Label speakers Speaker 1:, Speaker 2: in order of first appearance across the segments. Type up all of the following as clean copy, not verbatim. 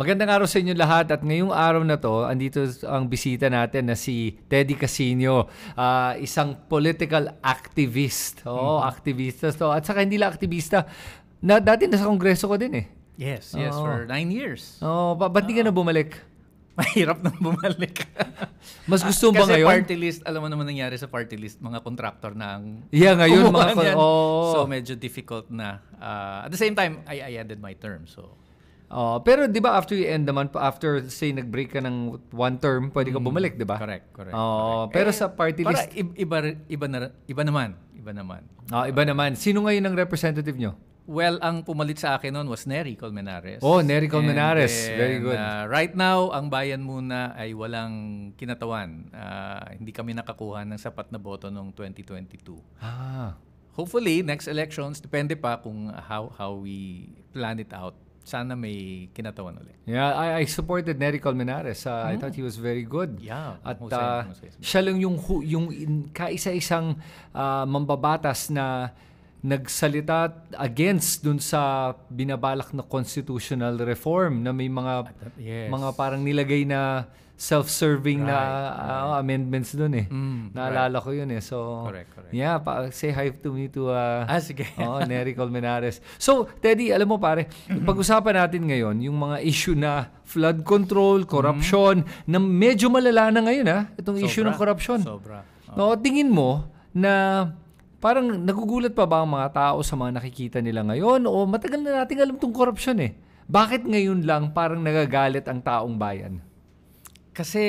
Speaker 1: Magandang araw sa inyo lahat at ngayong araw na to, andito ang bisita natin na si Teddy Casino, isang political activist. Aktivista to. At saka hindi lang aktivista, dati nasa kongreso ko din eh.
Speaker 2: Yes, for 9 years.
Speaker 1: Ba't di ka na bumalik?
Speaker 2: Mahirap nang bumalik.
Speaker 1: Mas gusto mo ba
Speaker 2: kasi
Speaker 1: ngayon?
Speaker 2: Party list, alam mo naman nangyari sa party list, mga contractor na ang
Speaker 1: ngayon
Speaker 2: So medyo difficult na. At the same time, I ended my term. So
Speaker 1: pero 'di ba after you end naman, after say nag-break ka ng one term, pwede ka bumalik, 'di ba?
Speaker 2: Correct.
Speaker 1: Pero sa party list,
Speaker 2: iba naman.
Speaker 1: Iba naman. Sino ngayon ang representative nyo?
Speaker 2: Well, ang pumalit sa akin noon was Nery Colmenares.
Speaker 1: Nery Colmenares. Very good.
Speaker 2: Right now, ang bayan muna ay walang kinatawan. Hindi kami nakakuha ng sapat na boto noong 2022. Hopefully, next elections, depende pa kung how we plan it out. Sana may kinatawan ulit.
Speaker 1: Yeah, I supported Nery Colmenares. I thought he was very good.
Speaker 2: Yeah.
Speaker 1: At siya lang yung kaisa-isang mambabatas na nagsalita against dun sa binabalak na constitutional reform na may mga parang nilagay na self-serving na amendments dun eh. Naalala ko yun eh. So,
Speaker 2: correct.
Speaker 1: Yeah, say hi to me to
Speaker 2: sige.
Speaker 1: Nery Colmenares. So, Teddy, alam mo pare, pag-usapan natin ngayon yung mga issue na flood control, corruption, na medyo malala na ngayon itong issue ng corruption.
Speaker 2: Sobra.
Speaker 1: Tingin mo na parang nagugulat pa ba ang mga tao sa mga nakikita nila ngayon o matagal na nating alam tong corruption eh? Bakit ngayon lang parang nagagalit ang taong bayan?
Speaker 2: Kasi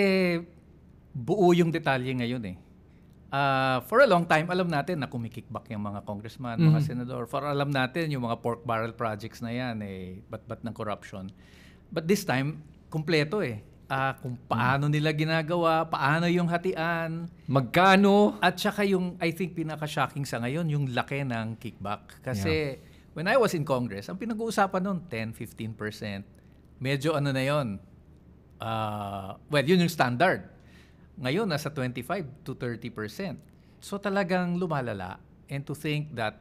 Speaker 2: buo yung detalye ngayon eh. For a long time, alam natin na kumikickback yung mga congressman, mga senador. For alam natin yung mga pork barrel projects na yan eh, bat-bat ng corruption. But this time, kumpleto eh. Kung paano nila ginagawa, paano yung hatian,
Speaker 1: magkano,
Speaker 2: at saka yung, I think, pinaka-shocking sa ngayon, yung laki ng kickback. Kasi when I was in Congress, ang pinag-uusapan noon, 10-15%. Medyo ano na yun, yun yung standard. Ngayon, nasa 25 to 30%. So talagang lumalala. And to think that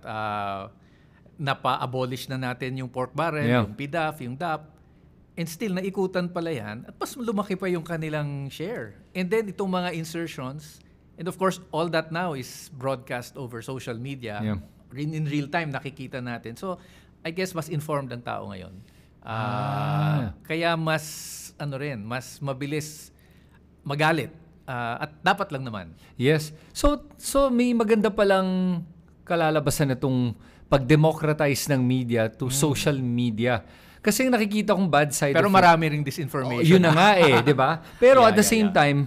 Speaker 2: napa-abolish na natin yung pork barrel, yung PDAF, yung DAP, and still, naikutan pala yan, at mas lumaki pa yung kanilang share. And then, itong mga insertions, and of course, all that now is broadcast over social media. In real time, nakikita natin. So, I guess, mas informed ang tao ngayon. Kaya mas mabilis magalit. At dapat lang naman.
Speaker 1: Yes. So may maganda palang kalalabasan na itong pag-democratize ng media to social media. Kasi yung nakikita kong bad side
Speaker 2: pero marami ring disinformation.
Speaker 1: Yun na nga eh, di ba? Pero at the same time,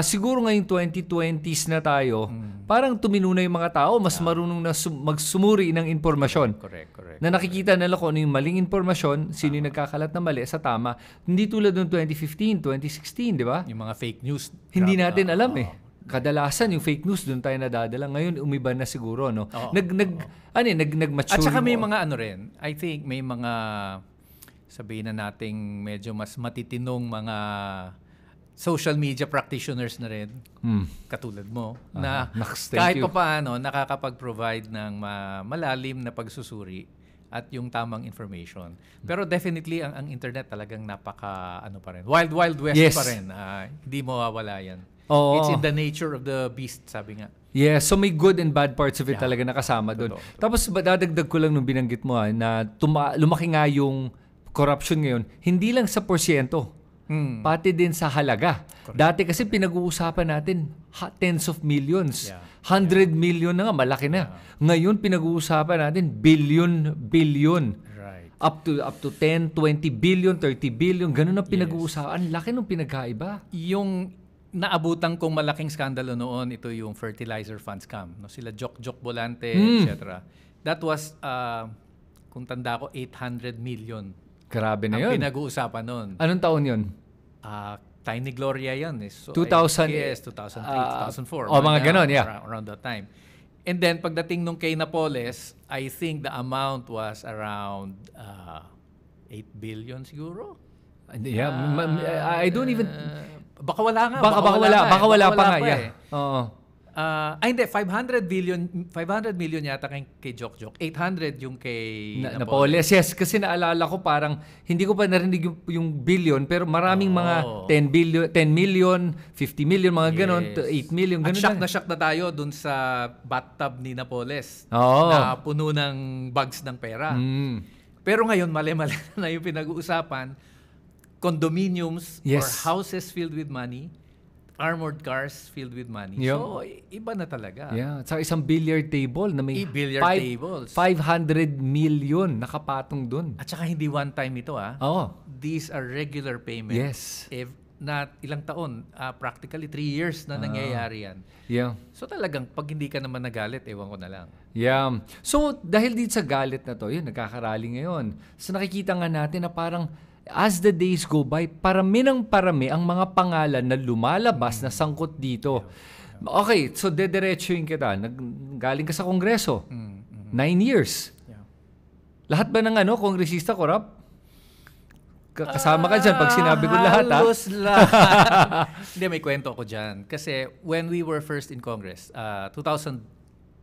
Speaker 1: siguro ngayong 2020s na tayo, parang tumino na yung mga tao, mas marunong na magsumuri ng impormasyon.
Speaker 2: Correct.
Speaker 1: Na nakikita nila kung ano yung maling impormasyon, sino yung nagkakalat na mali sa tama. Hindi tulad noong 2015, 2016, di ba?
Speaker 2: Yung mga fake news.
Speaker 1: Hindi natin alam eh. Kadalasan yung fake news doon tayo nadadala. Ngayon umiba na siguro, no? Nag-mature.
Speaker 2: At saka may mga I think may mga sabihin na nating medyo mas matitinong mga social media practitioners na rin, katulad mo, na kahit pa paano nakakapag-provide ng malalim na pagsusuri at yung tamang information. Pero definitely, ang internet talagang napaka, wild west pa rin. Hindi mawawala yan. It's in the nature of the beast, sabi nga.
Speaker 1: Yeah, so may good and bad parts of it talaga nakasama doon. Tapos dadagdag ko lang nung binanggit mo na lumaki nga yung corruption ngayon, hindi lang sa porsyento, pati din sa halaga. Correct. Dati kasi pinag-uusapan natin tens of millions. 100 million na nga, malaki na. Ngayon pinag-uusapan natin billion.
Speaker 2: Right.
Speaker 1: Up to 10, 20 billion, 30 billion, ganun ang pinag-uusapan. Ang laki ng pinagkaiba.
Speaker 2: Yung naabutan kong malaking skandalo noon, ito yung fertilizer fund scam. No, sila Jok Bolante, etc. That was, kung tanda ko, 800 million.
Speaker 1: Grabe na yun.
Speaker 2: Ang pinag-uusapan noon.
Speaker 1: Anong taon yun?
Speaker 2: Tiny Gloria yun. So
Speaker 1: 2000?
Speaker 2: Yes, 2003, 2004.
Speaker 1: Mga ganon,
Speaker 2: Around that time. And then, pagdating nung kay Napoles, I think the amount was around 8 billion siguro.
Speaker 1: Yeah, I don't even...
Speaker 2: Baka wala nga.
Speaker 1: Baka wala pa nga. Yeah. Oo.
Speaker 2: Hindi, 500 million yata kay Jok. 800 yung kay
Speaker 1: Napoles. Yes, kasi naalala ko parang hindi ko pa narinig yung billion pero maraming mga 10 million, 50 million, mga ganon, 8 million, ganon.
Speaker 2: At shock na tayo dun sa bathtub ni Napoles na puno ng bags ng pera. Pero ngayon, mali-mali na yung pinag-uusapan. Condominiums or houses filled with money, armored cars filled with money. So, iba na talaga.
Speaker 1: Yeah. At isang billiard table na may
Speaker 2: tables.
Speaker 1: 500 million nakapatong dun.
Speaker 2: At saka hindi one time ito. These are regular payments.
Speaker 1: Yes.
Speaker 2: Na ilang taon, practically 3 years na nangyayari yan.
Speaker 1: Yeah.
Speaker 2: So talagang pag hindi ka naman nagalit, ewan ko na lang.
Speaker 1: Yeah. So dahil dito sa galit na to, yun, nagkakarali ngayon. So nakikita nga natin na parang as the days go by, parami ng parami ang mga pangalan na lumalabas na sangkot dito. Okay, so dediretsuhin kita. Galing ka sa Kongreso. 9 years. Lahat ba ng kongresista korap? Kasama ka dyan pag sinabi ko lahat, ha?
Speaker 2: Halos lahat. Hindi, may kwento ako dyan. Kasi when we were first in Congress, 2001,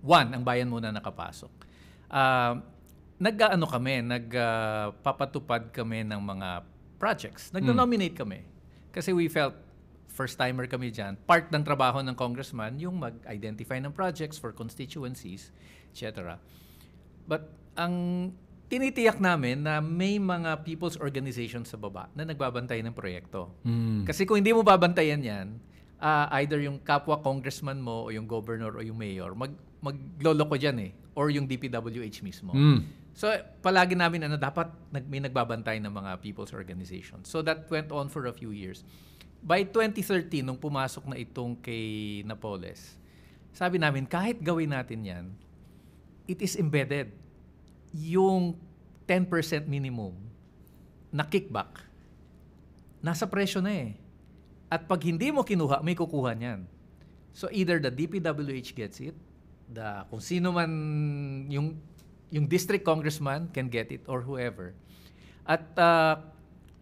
Speaker 2: ang bayan muna nakapasok. Nagpapatupad kami ng mga projects. Nag-nominate kami. Kasi we felt, first-timer kami dyan, part ng trabaho ng congressman, yung mag-identify ng projects for constituencies, etc. But ang tinitiyak namin na may mga people's organizations sa baba na nagbabantay ng proyekto. Kasi kung hindi mo babantayan yan, either yung kapwa congressman mo o yung governor o yung mayor, magloloko dyan or yung DPWH mismo. So, palagi namin dapat may nagbabantay ng mga people's organizations. So, that went on for a few years. By 2013, nung pumasok na itong kay Napoles, sabi namin, kahit gawin natin yan, it is embedded. Yung 10% minimum na kickback, nasa presyo na At pag hindi mo kinuha, may kukuha niyan. So either the DPWH gets it, kung sino man yung district congressman can get it or whoever. At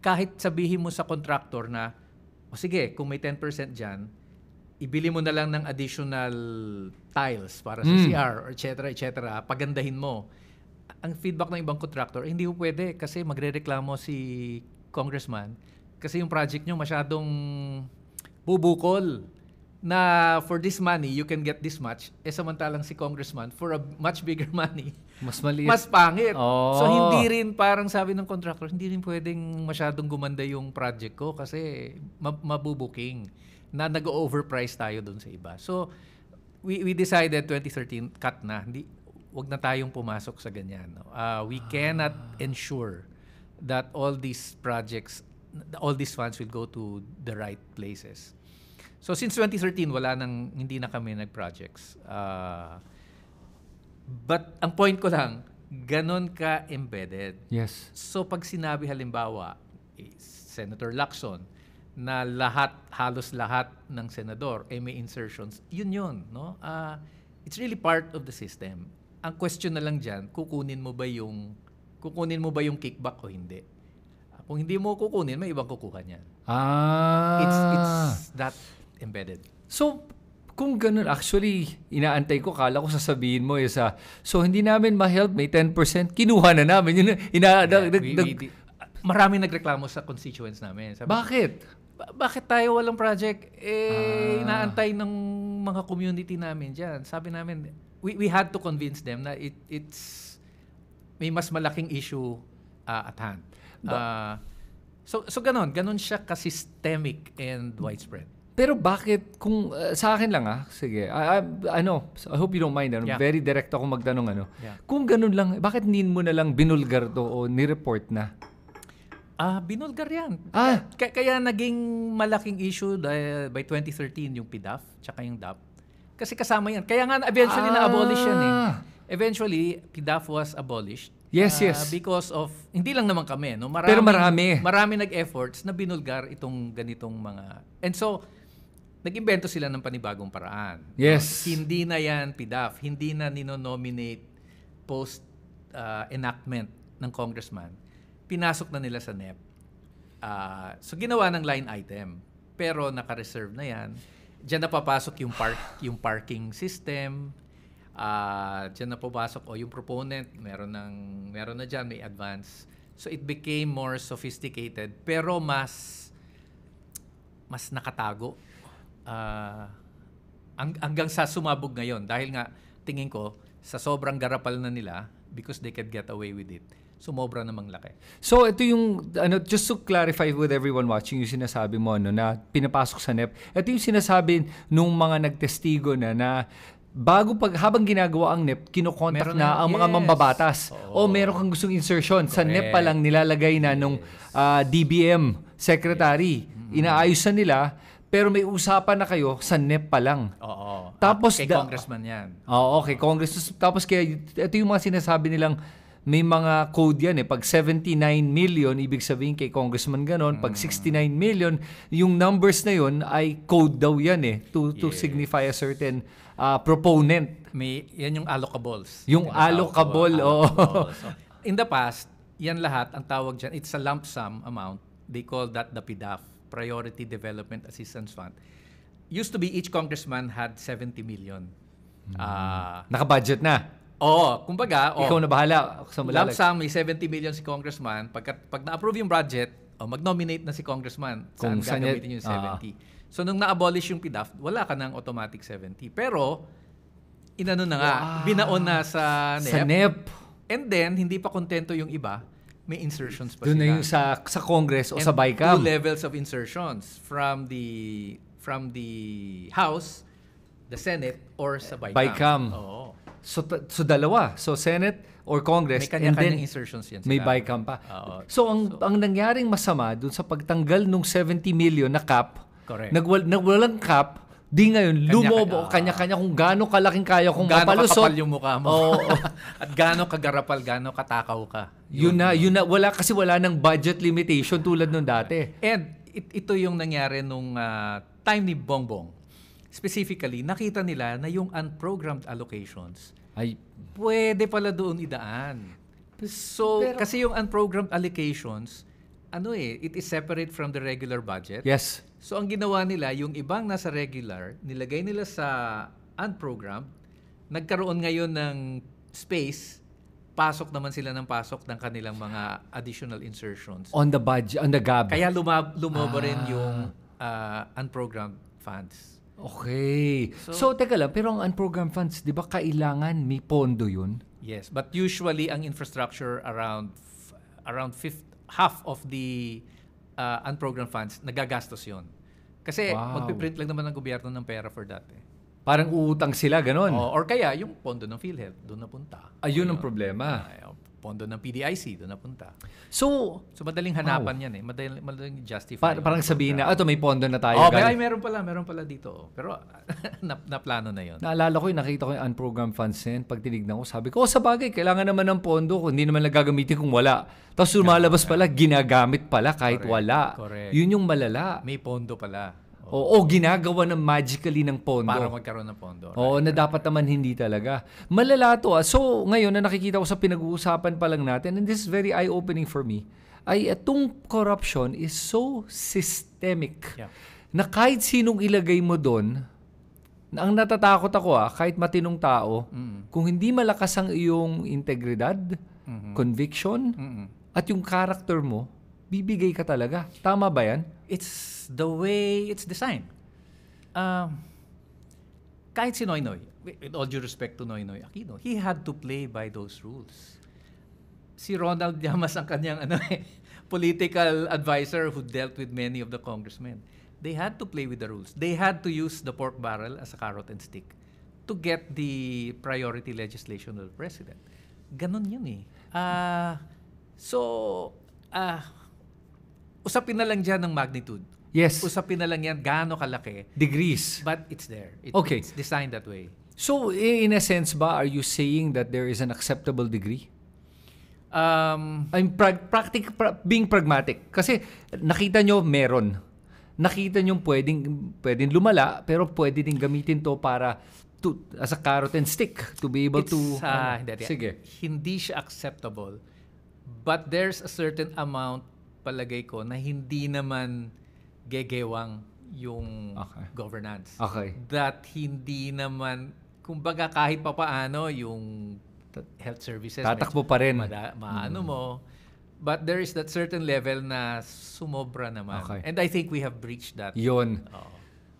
Speaker 2: kahit sabihin mo sa contractor na, sige, kung may 10% dyan, ibili mo na lang ng additional tiles para sa CR or etc. Pagandahin mo. Ang feedback ng ibang contractor, hindi po pwede kasi magrereklamo si congressman kasi yung project nyo masyadong bubukol na for this money, you can get this much. Samantalang si congressman, for a much bigger money,
Speaker 1: mas maliit.
Speaker 2: Mas pangit. So hindi rin, parang sabi ng contractor, hindi rin pwedeng masyadong gumanda yung project ko kasi mabubuking na nag-overprice tayo dun sa iba. So we decided 2013, cut na. Wag na tayong pumasok sa ganyan. We cannot ensure that all these projects, all these funds will go to the right places. So since 2013, hindi na kami nag-projects. But ang point ko lang, ganon ka embedded.
Speaker 1: Yes.
Speaker 2: So pag sinabi halimbawa, Senator Lacson, na halos lahat ng senador may insertions, yun, no? It's really part of the system. Ang question na lang dyan, kukunin mo ba yung kickback o hindi? Kung hindi mo kukunin, may ibang kukuha niyan. It's that embedded.
Speaker 1: So, kung ganun, actually, inaantay ko, kala ko sasabihin mo so hindi namin ma-help, may 10%, kinuha na namin.
Speaker 2: Maraming nagreklamo sa constituents namin.
Speaker 1: Bakit?
Speaker 2: Bakit tayo walang project? Inaantay ng mga community namin dyan. Sabi namin, we had to convince them na it's may mas malaking issue at hand. So ganon siya ka-systemic and widespread.
Speaker 1: Pero bakit kung sa akin lang sige. I hope you don't mind. Very direct ako magtanong Kung ganon lang, bakit hindi mo na lang binulgar to o ni-report na?
Speaker 2: Binulgar yan. Kaya naging malaking issue by 2013 yung PDAF tsaka yung DAP. Kasi kasama yan. Kaya nga eventually na-abolish yan Eventually, PDAF was abolished.
Speaker 1: Yes.
Speaker 2: Because of, hindi lang naman kami. No?
Speaker 1: Pero marami.
Speaker 2: Marami nag-efforts na binulgar itong ganitong mga... And so, nag-imbento sila ng panibagong paraan.
Speaker 1: Yes.
Speaker 2: No? Hindi na yan PDAF. Hindi na ninonominate post-enactment ng congressman. Pinasok na nila sa NEP. So, ginawa ng line item. Pero naka-reserve na yan. Diyan na papasok yung parking system. Diyan na papasok yung proponent, meron na diyan, may advance. So it became more sophisticated pero mas nakatago. Hanggang sa sumabog ngayon dahil nga tingin ko sa sobrang garapal na nila because they could get away with it. Sumobra namang laki.
Speaker 1: So ito yung just to clarify with everyone watching yung sinasabi mo na pinapasok sa NEP. Ito yung sinasabi nung mga nagtestigo na habang ginagawa ang NEP, kinokontak na ang mga mambabatas. O meron kang gustong insertion. Sa NEP pa lang nilalagay na nung DBM secretary. Inaayos na nila, pero may usapan na kayo sa NEP pa lang.
Speaker 2: Oo.
Speaker 1: Tapos
Speaker 2: kay congressman yan.
Speaker 1: Oo, kay congressman. Tapos kaya ito yung mga sinasabi nilang may mga code yan Pag 79 million, ibig sabihin kay congressman ganon. Pag 69 million, yung numbers na yun ay code daw yan to signify a certain proponent.
Speaker 2: Yan yung allocables.
Speaker 1: Yung allocable, oo.
Speaker 2: So, in the past, yan lahat, ang tawag dyan, it's a lump sum amount. They call that the PDAF, Priority Development Assistance Fund. Used to be each congressman had 70 million.
Speaker 1: Naka-budget na.
Speaker 2: Kumbaga,
Speaker 1: ikaw na bahala sa
Speaker 2: lump sum, may 70 million si congressman. Pag na-approve yung budget, mag-nominate na si congressman saan gagamitin yung 70. So, nung na-abolish yung PDAF, wala ka ng automatic 70. Pero, binaon na sa NEP.
Speaker 1: Sa NEP.
Speaker 2: And then, hindi pa kontento yung iba, may insertions pa
Speaker 1: doon
Speaker 2: sila.
Speaker 1: Na yung sa Congress o sa
Speaker 2: Two
Speaker 1: BICAM.
Speaker 2: levels of insertions from the House, the Senate, or sa BICAM.
Speaker 1: BICAM. So dalawa. So Senate or Congress.
Speaker 2: May kanya-kanyang insertions yan sila.
Speaker 1: May BICAM pa. So ang nangyaring masama dun sa pagtanggal ng 70 million na cap,
Speaker 2: correct.
Speaker 1: Nagwalang cap, di ngayon lumobo kanya-kanya kung gaano kalaking kaya kung mapalusot.
Speaker 2: Gaano kakapal yung mukha mo. At gaano kagarapal, gaano katakaw ka.
Speaker 1: Yun na. Wala nang budget limitation tulad nung dati.
Speaker 2: And ito yung nangyari nung time ni Bongbong. Specifically, nakita nila na yung unprogrammed allocations
Speaker 1: ay
Speaker 2: pwede pala doon idaan. So, kasi yung unprogrammed allocations, it is separate from the regular budget.
Speaker 1: Yes.
Speaker 2: So, ang ginawa nila, yung ibang nasa regular, nilagay nila sa unprogrammed, nagkaroon ngayon ng space, pasok naman sila ng pasok ng kanilang mga additional insertions.
Speaker 1: On the budget, on the GAB.
Speaker 2: Kaya lumobo rin yung unprogrammed funds.
Speaker 1: Okay. So teka lang, pero ang unprogrammed funds, di ba kailangan may pondo yun?
Speaker 2: Yes, but usually ang infrastructure around half of the unprogrammed funds, nagagastos yun. Kasi magpiprint lang naman ng gobyerno ng pera for that.
Speaker 1: Parang uutang sila, ganon.
Speaker 2: Or kaya, yung pondo ng PhilHealth, doon napunta.
Speaker 1: Ayun ang problema.
Speaker 2: Pondo ng PDIC, doon napunta.
Speaker 1: So
Speaker 2: madaling hanapan yan Madaling justify.
Speaker 1: Parang sabihin na, may pondo na tayo.
Speaker 2: Meron pala dito. Pero naplano na yon.
Speaker 1: Naalala ko nakita ko yung unprogrammed funds yan. Pag tinignan ko, sabi ko, sa bagay, kailangan naman ng pondo kung hindi naman nagagamitin kung wala. Tapos lumalabas pala, ginagamit pala kahit wala.
Speaker 2: Correct.
Speaker 1: Yun yung malala.
Speaker 2: May pondo pala.
Speaker 1: Oo, ginagawa ng magically ng pondo.
Speaker 2: Para magkaroon ng pondo.
Speaker 1: Oo, na dapat naman hindi talaga. Malala to. So, ngayon na nakikita ko sa pinag-uusapan pa lang natin, and this is very eye-opening for me, ay itong corruption is so systemic na kahit sinong ilagay mo doon, ang natatakot ako kahit matinong tao, kung hindi malakas ang iyong integridad, conviction, at yung character mo, bibigay ka talaga. Tama ba yan?
Speaker 2: It's the way it's designed. Kahit si Noynoy, with all due respect to Noynoy Aquino, he had to play by those rules. Si Ronald Llamas ang kanyang political advisor who dealt with many of the congressmen. They had to play with the rules. They had to use the pork barrel as a carrot and stick to get the priority legislation of the president. Ganon yun usapin na lang dyan ng magnitude.
Speaker 1: Yes.
Speaker 2: Usapin na lang yan gaano kalaki.
Speaker 1: Degrees.
Speaker 2: But it's there. It's designed that way.
Speaker 1: So, in a sense ba, are you saying that there is an acceptable degree? I'm being pragmatic. Kasi nakita nyo, meron. Nakita nyo pwedeng lumala, pero pwede din gamitin to para as a carrot and stick to be able sige.
Speaker 2: Hindi siya acceptable. But there's a certain amount palagay ko na hindi naman gegewang yung governance.
Speaker 1: Okay.
Speaker 2: That hindi naman, kumbaga kahit papaano yung health services.
Speaker 1: Tatakbo pa rin.
Speaker 2: Maano mo. But there is that certain level na sumobra naman.
Speaker 1: Okay.
Speaker 2: And I think we have breached that.
Speaker 1: Yun.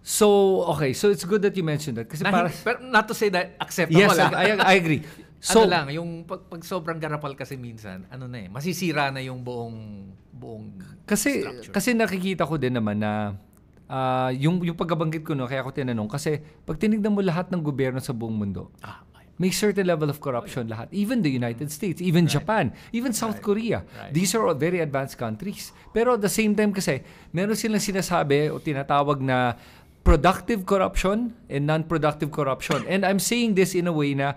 Speaker 1: So, okay. So, it's good that you mentioned that. Kasi
Speaker 2: Pero not to say that acceptable.
Speaker 1: Yes, I agree. So,
Speaker 2: lang, yung pag sobrang garapal kasi minsan, masisira na yung buong structure.
Speaker 1: Kasi nakikita ko din naman na yung pagkabanggit ko, kaya ako tinanong, kasi pag tinignan mo lahat ng gobyerno sa buong mundo, may certain level of corruption lahat. Even the United States, even Japan, even South Korea. These are all very advanced countries. Pero at the same time kasi, meron silang sinasabi o tinatawag na productive corruption and non-productive corruption. And I'm saying this in a way na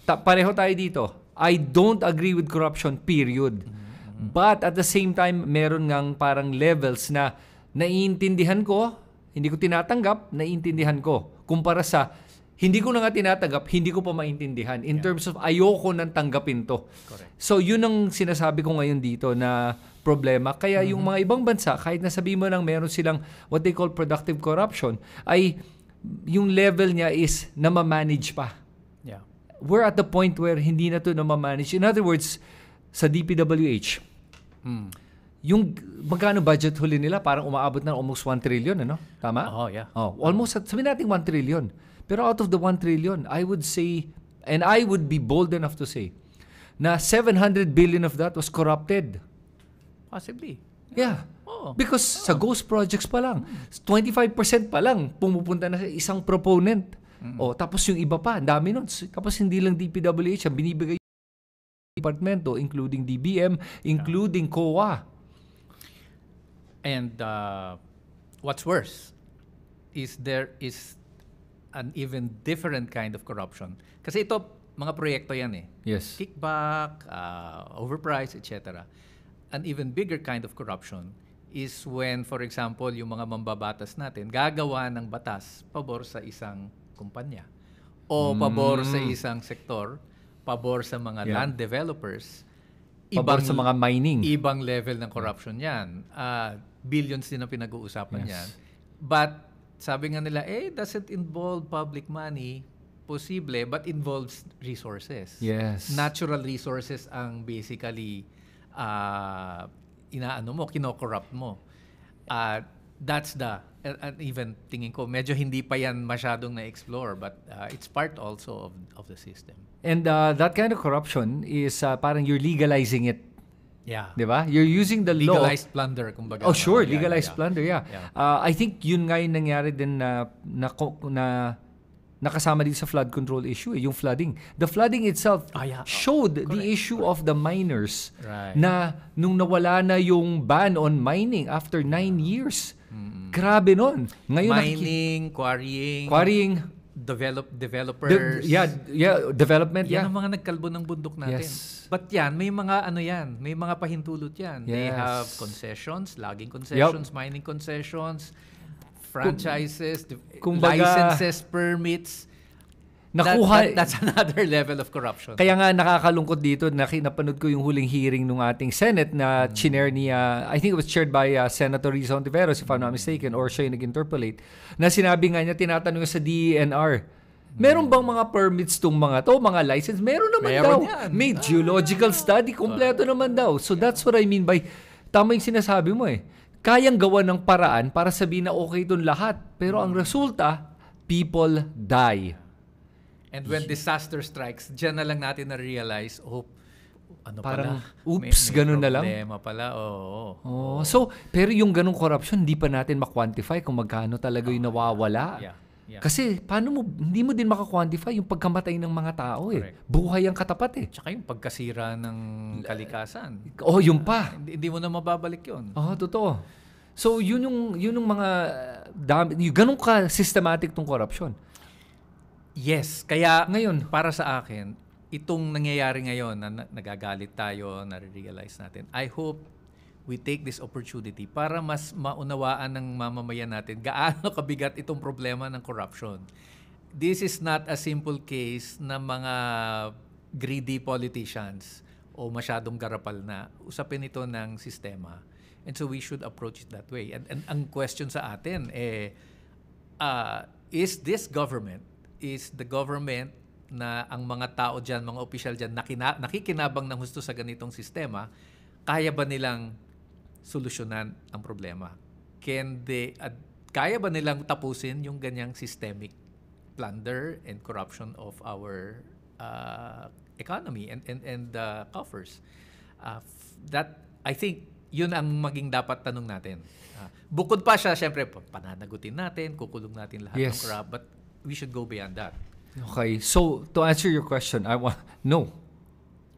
Speaker 1: pareho tayo dito. I don't agree with corruption, period. But at the same time, meron ngang parang levels na naiintindihan ko, hindi ko tinatanggap, naiintindihan ko. Kumpara sa hindi ko na nga tinatanggap, hindi ko pa maintindihan. In terms of ayoko nang tanggapin to.
Speaker 2: Correct.
Speaker 1: So yun ang sinasabi ko ngayon dito na problema. Kaya yung mga ibang bansa, kahit nasabihin mo lang meron silang what they call productive corruption, ay yung level niya is na ma-manage pa.
Speaker 2: Yeah.
Speaker 1: We're at the point where hindi na to na ma-manage. In other words, sa DPWH, yung magkano budget huli nila, parang umaabot na almost 1 trillion, ano? Tama?
Speaker 2: Oh, yeah.
Speaker 1: Almost, sabihin natin 1 trillion. Pero out of the 1 trillion, I would say, and I would be bold enough to say, na 700 billion of that was corrupted.
Speaker 2: Possibly.
Speaker 1: Yeah. Because sa ghost projects pa lang, 25% pa lang pumupunta na sa isang proponent. Tapos yung iba pa, ang dami nun. Tapos hindi lang DPWH, ang binibigay departamento, including DBM, including COA.
Speaker 2: And what's worse is there is an even different kind of corruption. Kasi ito, mga proyekto yan eh.
Speaker 1: Yes.
Speaker 2: Kickback, overprice, etc. An even bigger kind of corruption is when, for example, yung mga mambabatas natin gagawa ng batas pabor sa isang kumpanya o pabor sa isang sektor, pabor sa mga land developers,
Speaker 1: pabor sa mga mining.
Speaker 2: Ibang level ng corruption yan. Billions din ang pinag-uusapan yan. But sabi nga nila, doesn't involve public money, posible, but involves resources.
Speaker 1: Yes.
Speaker 2: Natural resources ang basically kino-corrupt mo. That's even tingin ko, medyo hindi pa yan masyadong na-explore, but it's part also of the system.
Speaker 1: And that kind of corruption is parang you're legalizing it.
Speaker 2: Yeah.
Speaker 1: Diba? You're using the law.
Speaker 2: Legalized plunder, kumbaga.
Speaker 1: Oh, sure. Legalized plunder, yeah. I think yun nga yung nangyari din na nakasama din sa flood control issue, yung flooding. The flooding itself showed the issue of the miners na nung nawala na yung ban on mining after 9 years. Grabe nun. Ngayon, quarrying, developers. Development.
Speaker 2: Yan ang mga nagkalbo ng bundok natin.
Speaker 1: Yes.
Speaker 2: But yan, may mga pahintulot yan.
Speaker 1: Yes.
Speaker 2: They have concessions, logging concessions, mining concessions, franchises, licenses, permits. That's another level of corruption.
Speaker 1: Kaya nga nakakalungkot dito na napanood ko yung huling hearing ng ating Senate na chinair niya, I think it was chaired by Senator Rizal Ontiveros, if I'm not mistaken, or siya yung nag-interpolate, na sinabi nga niya, tinatanong sa DENR, meron bang mga permits tong mga to, mga license? Meron naman daw.
Speaker 2: Yan.
Speaker 1: May geological study, kompleto naman daw. So that's what I mean by, tama yung sinasabi mo eh. Kayang gawa ng paraan para sabihin na okay itong lahat. Pero ang resulta, people die.
Speaker 2: And when disaster strikes, dyan na lang natin na-realize,
Speaker 1: parang, oops, ganun na lang.
Speaker 2: Problema pala,
Speaker 1: So, pero yung ganung corruption, hindi pa natin ma-quantify kung magkano talaga yung nawawala.
Speaker 2: Yeah.
Speaker 1: Kasi, hindi mo din maka-quantify yung pagkamatay ng mga tao eh.
Speaker 2: Correct.
Speaker 1: Buhay ang katapat eh.
Speaker 2: Tsaka yung pagkasira ng kalikasan.
Speaker 1: Yung pa.
Speaker 2: Hindi mo na mababalik yun.
Speaker 1: Totoo. So, yun yung mga, yung ganun ka systematic tong corruption.
Speaker 2: Yes. Kaya,
Speaker 1: ngayon,
Speaker 2: para sa akin, itong nangyayari ngayon na nagagalit tayo, na-realize natin, I hope we take this opportunity para mas maunawaan ng mamamayan natin gaano kabigat itong problema ng corruption. This is not a simple case na mga greedy politicians o masyadong garapal na. Usapin ito ng sistema. And so we should approach it that way. And ang question sa atin, is the government na ang mga tao dyan, mga opisyal dyan, nakikinabang ng husto sa ganitong sistema, kaya ba nilang solusyonan ang problema? Kaya ba nilang tapusin yung ganyang systemic plunder and corruption of our economy and coffers? That, I think, yun ang maging dapat tanong natin. Bukod pa siya, syempre, pananagutin natin, kukulong natin lahat ng corrupt, but we should go beyond that.
Speaker 1: Okay. So, to answer your question, no.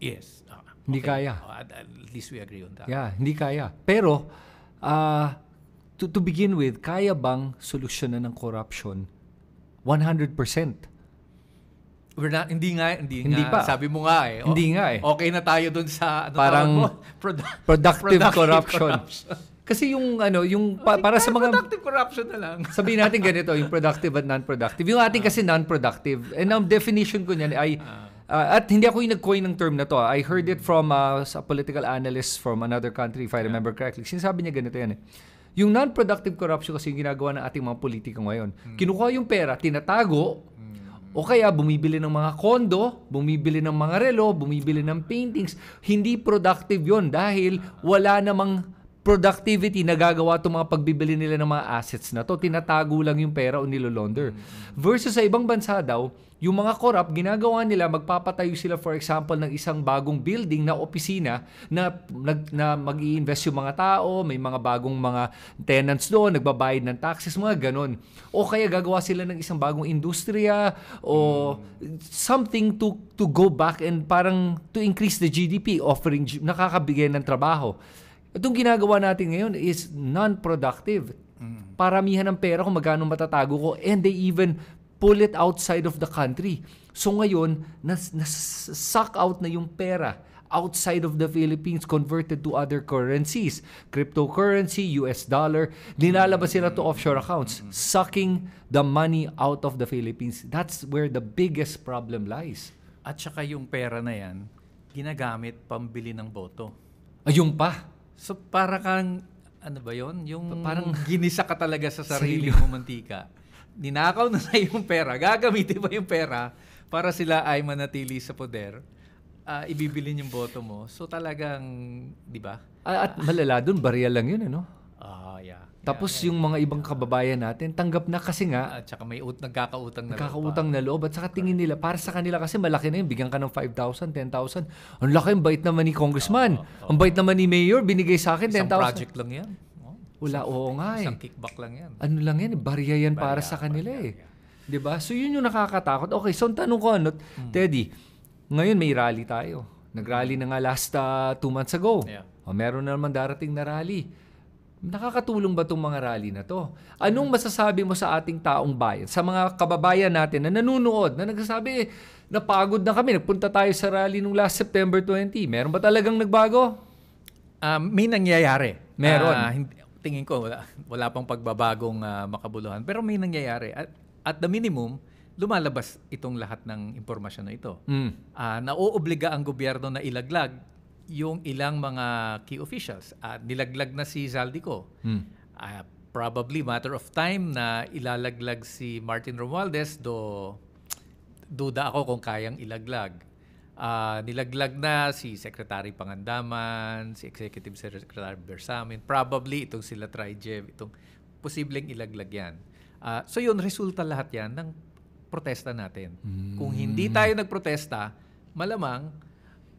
Speaker 2: Yes.
Speaker 1: Hindi kaya.
Speaker 2: At least we agree on that.
Speaker 1: Yeah, hindi kaya. Pero, to begin with, kaya bang solusyonan ng corruption 100%?
Speaker 2: Hindi nga.
Speaker 1: Pa.
Speaker 2: Sabi mo nga
Speaker 1: Hindi nga eh.
Speaker 2: Okay na tayo dun sa
Speaker 1: parang productive corruption. Kasi para sa mga
Speaker 2: productive corruption na lang.
Speaker 1: Sabihin natin ganito, yung productive at non-productive. Yung ating kasi non-productive. And ang definition ko niyan ay at hindi ako yung nag-coin ng term na to. I heard it from a political analyst from another country, if I remember correctly. Sinasabi niya ganito yan eh. Yung non-productive corruption kasi yung ginagawa ng ating mga politiko ngayon. Kinukuha yung pera, tinatago, o kaya bumibili ng mga kondo, bumibili ng mga relo, bumibili ng paintings. Hindi productive yon dahil wala namang productivity na gagawa itong mga pagbibili nila ng mga assets na to. Tinatago lang yung pera o nilolaunder. Versus sa ibang bansa daw, yung mga corrupt, ginagawa nila, magpapatayo sila for example ng isang bagong building na opisina na mag-i-invest yung mga tao, may mga bagong mga tenants doon, nagbabayad ng taxes, mga ganon. O kaya gagawa sila ng isang bagong industriya o something to go back and parang to increase the GDP, offering, nakakabigay ng trabaho. Itong ginagawa natin ngayon is non-productive. Paramihan ng pera kung magkano matatago ko, and they even pull it outside of the country. So ngayon, suck out na yung pera outside of the Philippines, converted to other currencies. Cryptocurrency, US dollar, dinalabas sila to offshore accounts, sucking the money out of the Philippines. That's where the biggest problem lies.
Speaker 2: At saka yung pera na yan, ginagamit pambili ng boto.
Speaker 1: Ayun pa.
Speaker 2: So para kang, ano ba yun? Yung parang ginisa ka talaga sa sarili mo mantika. Ninakaw na yung pera. Gagamitin ba yung pera para sila ay manatili sa poder? Ibibilin yung boto mo. So talagang, di ba?
Speaker 1: At malala dun, barya lang yun, ano?
Speaker 2: Yeah.
Speaker 1: Tapos yung mga ibang kababayan natin, tanggap na kasi nga.
Speaker 2: At saka may nagkakautang na loob.
Speaker 1: Nagkakautang na loob. At saka tingin nila, para sa kanila kasi malaki na yun. Bigyan ka ng 5,000, 10,000. Ang laki, ang bait naman ni congressman. Ang bait naman ni mayor, binigay sa akin 10,000.
Speaker 2: Isang project lang yan.
Speaker 1: Wala, oo nga eh.
Speaker 2: Isang kickback lang yan.
Speaker 1: Ano lang yan, barya yan para sa kanila eh. Diba? So yun yung nakakatakot. Okay, so ang tanong ko, Teddy, ngayon may rally tayo. Nag-rally na nga last 2 months ago.
Speaker 2: Yeah.
Speaker 1: Meron na naman darating na rally. Nakakatulong ba itong mga rally na to? Anong masasabi mo sa ating taong bayan? Sa mga kababayan natin na nanunood, na nagsasabi, napagod na kami, nagpunta tayo sa rally nung last September 20. Meron ba talagang nagbago?
Speaker 2: May nangyayari.
Speaker 1: Meron.
Speaker 2: Tingin ko, wala pang pagbabagong makabuluhan. Pero may nangyayari. At the minimum, lumalabas itong lahat ng impormasyon na ito. Nauobliga ang gobyerno na ilaglag yung ilang mga key officials. Nilaglag na si Zaldico. Probably matter of time na ilalaglag si Martin Romualdez, duda ako kung kayang ilaglag. Nilaglag na si Secretary Pangandaman, si Executive Secretary Bersamin, probably itong sila Trijev, itong posibleng ilaglag yan. So yun, resulta lahat yan ng protesta natin. Kung hindi tayo nagprotesta, malamang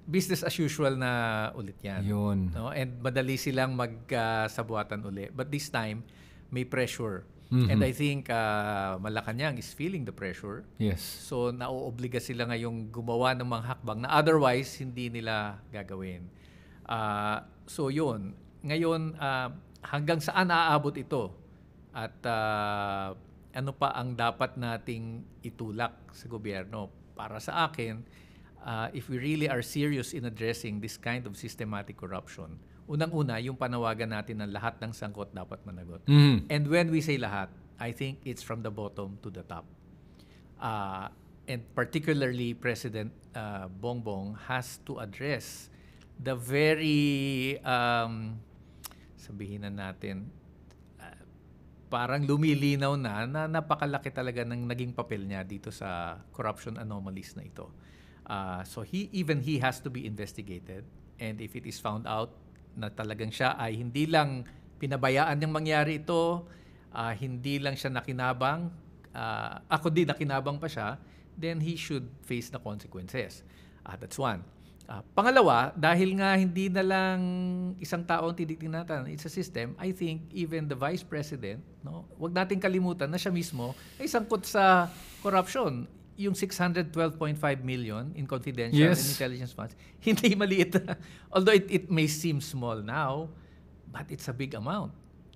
Speaker 2: business as usual na ulit yan.
Speaker 1: Yun.
Speaker 2: No? And madali silang magsabuatan uli. But this time, may pressure. And I think Malacanang is feeling the pressure.
Speaker 1: Yes.
Speaker 2: So nauobliga sila ngayong gumawa ng mga hakbang na otherwise hindi nila gagawin. So yun. Ngayon, hanggang saan aabot ito? At ano pa ang dapat nating itulak sa gobyerno? Para sa akin, if we really are serious in addressing this kind of systematic corruption, unang-una, yung panawagan natin ng lahat ng sangkot dapat managot. And when we say lahat, I think it's from the bottom to the top. And particularly, President Bongbong has to address the very sabihin na natin, parang lumilinaw na napakalaki talaga ng naging papel niya dito sa corruption anomalies na ito. So he has to be investigated, and if it is found out na talagang siya ay hindi lang pinabayaan niyang mangyari ito, hindi lang siya nakinabang, ako din nakinabang pa siya, then he should face the consequences. That's one. Pangalawa, dahil nga hindi na lang isang tao ang tinitingnan natin, it's a system, I think even the Vice President, no, wag nating kalimutan na siya mismo ay sangkot sa corruption. Yung 612.5 million in confidential and intelligence funds, hindi maliit. Although it may seem small now, but it's a big amount.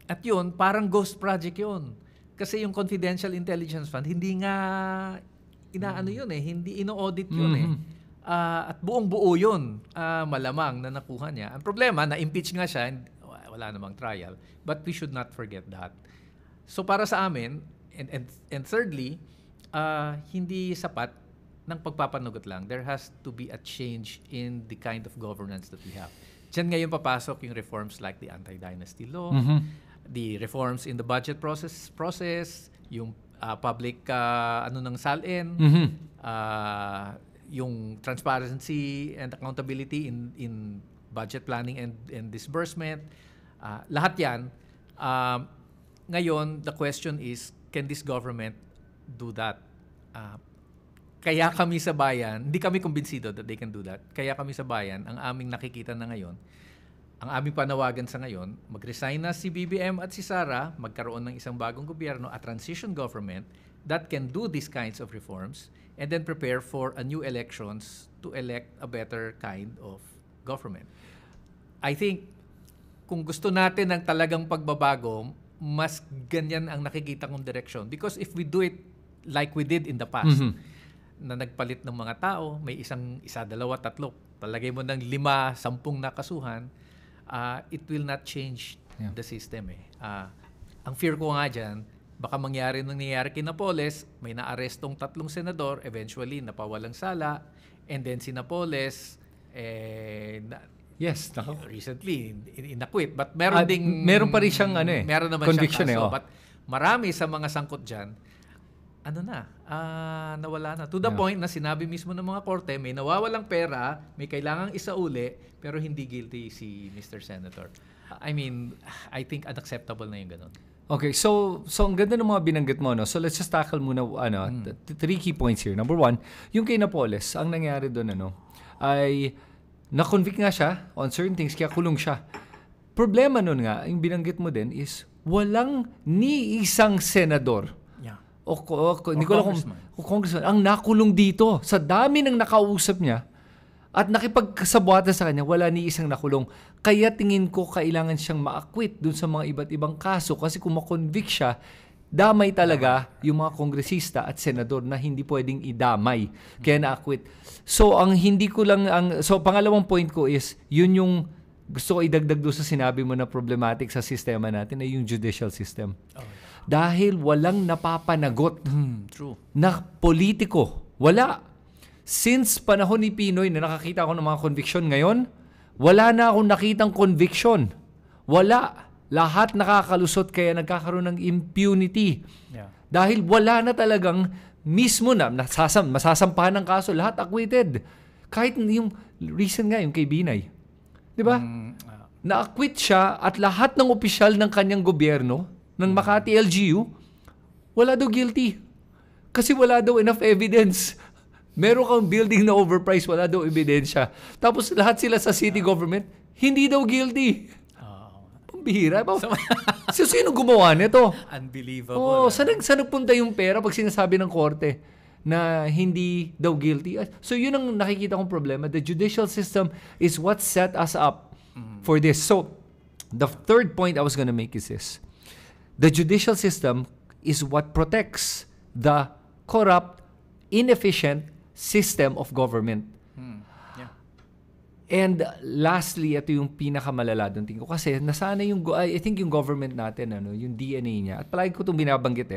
Speaker 2: At yun, parang ghost project yun. Kasi yung confidential intelligence fund, hindi nga inaano yun hindi ino-audit yun at buong-buo yun, malamang na nakuha niya. Ang problema, na-impeach nga siya, wala namang trial. But we should not forget that. So para sa amin, and thirdly, hindi sapat ng pagpapanugot lang. There has to be a change in the kind of governance that we have. Diyan ngayon papasok yung reforms like the anti-dynasty law, the reforms in the budget process, yung public ng SALN, yung transparency and accountability in budget planning and disbursement. Lahat yan. Ngayon, the question is, can this government do that? Kaya kami sa bayan, hindi kami kumbinsido that they can do that. Kaya kami sa bayan, ang aming nakikita na ngayon, ang aming panawagan sa ngayon, mag-resign na si BBM at si Sara, magkaroon ng isang bagong gobyerno, a transition government that can do these kinds of reforms, and then prepare for a new elections to elect a better kind of government. I think, kung gusto natin ng talagang pagbabago, mas ganyan ang nakikita kong direction. Because if we do it like we did in the past, na nagpalit ng mga tao, may isa, dalawa, tatlo, palagay mo ng 5, 10 na kasuhan, it will not change the system. Ang fear ko nga dyan, baka mangyari nang nangyayari kay Napoles, may naarestong 3 senador, eventually napawalang sala, and then si Napoles, recently, inakwit. But
Speaker 1: meron pa rin siyang
Speaker 2: meron naman
Speaker 1: conviction
Speaker 2: siyang kaso. But marami sa mga sangkot dyan, nawala na. To the point na sinabi mismo ng mga korte, may nawawalang pera, may kailangang isauli, pero hindi guilty si Mr. Senator. I mean, I think unacceptable na yung ganun.
Speaker 1: Okay, so ang ganda ng mga binanggit mo, no? So let's just tackle muna 3 key points here. Number 1, yung kay Napoles, ang nangyari doon ay na-convict nga siya on certain things, kaya kulong siya. Problema nun nga, yung binanggit mo din is walang ni isang senador hindi ko alam kung congressman ang nakulong dito. Sa dami ng nakausap niya at nakipagkasabuatan sa kanya, wala ni isang nakulong. Kaya tingin ko kailangan siyang ma-acquit dun sa mga iba't ibang kaso, kasi kung ma-convict siya, damay talaga yung mga kongresista at senador na hindi pwedeng idamay. Kaya na-acquit. So pangalawang point ko is, yun yung gusto ko idagdag doon sa sinabi mo na problematic sa sistema natin, ay yung judicial system. Dahil walang napapanagot na politiko. Wala. Since panahon ni Pinoy na nakakita ako ng mga conviction ngayon, wala na akong nakitang conviction. Wala. Lahat nakakalusot, kaya nagkakaroon ng impunity. Dahil wala na talagang mismo na masasampahan ng kaso, lahat acquitted. Kahit yung recent nga, yung kay Binay. Di ba? Na-acquit siya at lahat ng opisyal ng kanyang gobyerno, ng Makati LGU, wala daw guilty. Kasi wala daw enough evidence. Meron kang building na overpriced, wala daw ebidensya. Tapos lahat sila sa city government, hindi daw guilty. Pambihira. Sino gumawa nito?
Speaker 2: Unbelievable.
Speaker 1: Saan nagpunta yung pera pag sinasabi ng korte na hindi daw guilty? So yun ang nakikita kong problema. The judicial system is what set us up for this. So the third point I was gonna make is this. The judicial system is what protects the corrupt, inefficient system of government. And lastly, ito yung pinakamalala doon tingin ko. Kasi nasana I think yung government natin, yung DNA niya. At palagi ko itong binabanggit.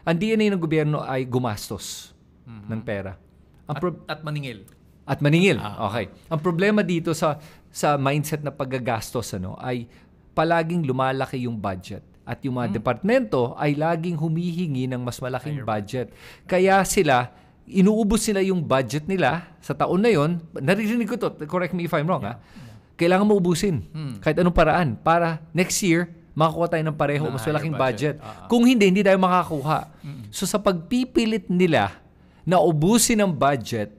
Speaker 1: Ang DNA ng gobyerno ay gumastos ng pera.
Speaker 2: At maningil.
Speaker 1: Okay. Ang problema dito sa mindset na paggagastos ay palaging lumalaki yung budget. At yung mga departamento ay laging humihingi ng mas malaking budget. Kaya sila, inuubos nila yung budget nila sa taon na yon. Naririnig ko to, correct me if I'm wrong. Kailangan mo ubusin kahit anong paraan para next year, makakuha tayo ng pareho, mas malaking budget. Kung hindi tayo makakuha. So sa pagpipilit nila na ubusin ang budget,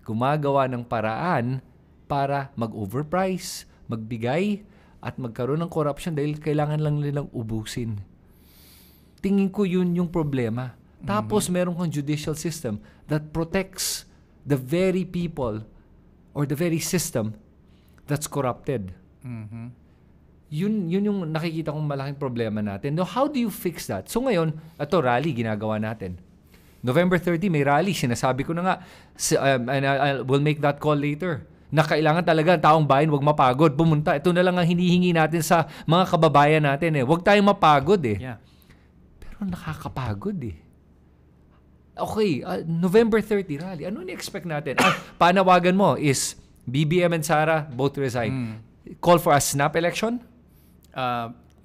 Speaker 1: gumagawa ng paraan para mag-overprice, magbigay, at magkaroon ng corruption dahil kailangan lang nilang ubusin. Tingin ko yun yung problema. Tapos meron kang judicial system that protects the very people or the very system that's corrupted. Yun yung nakikita kong malaking problema natin. Now, how do you fix that? So ngayon, ito rally ginagawa natin. November 30, may rally. Sinasabi ko na nga, and we'll make that call later, na kailangan talaga ang taong bayan huwag mapagod. Pumunta. Ito na lang ang hinihingi natin sa mga kababayan natin. Huwag tayong mapagod . Pero nakakapagod . Okay, November 30 rally. Ano ni-expect natin? Panawagan mo is BBM and Sara both resign. Call for a snap election?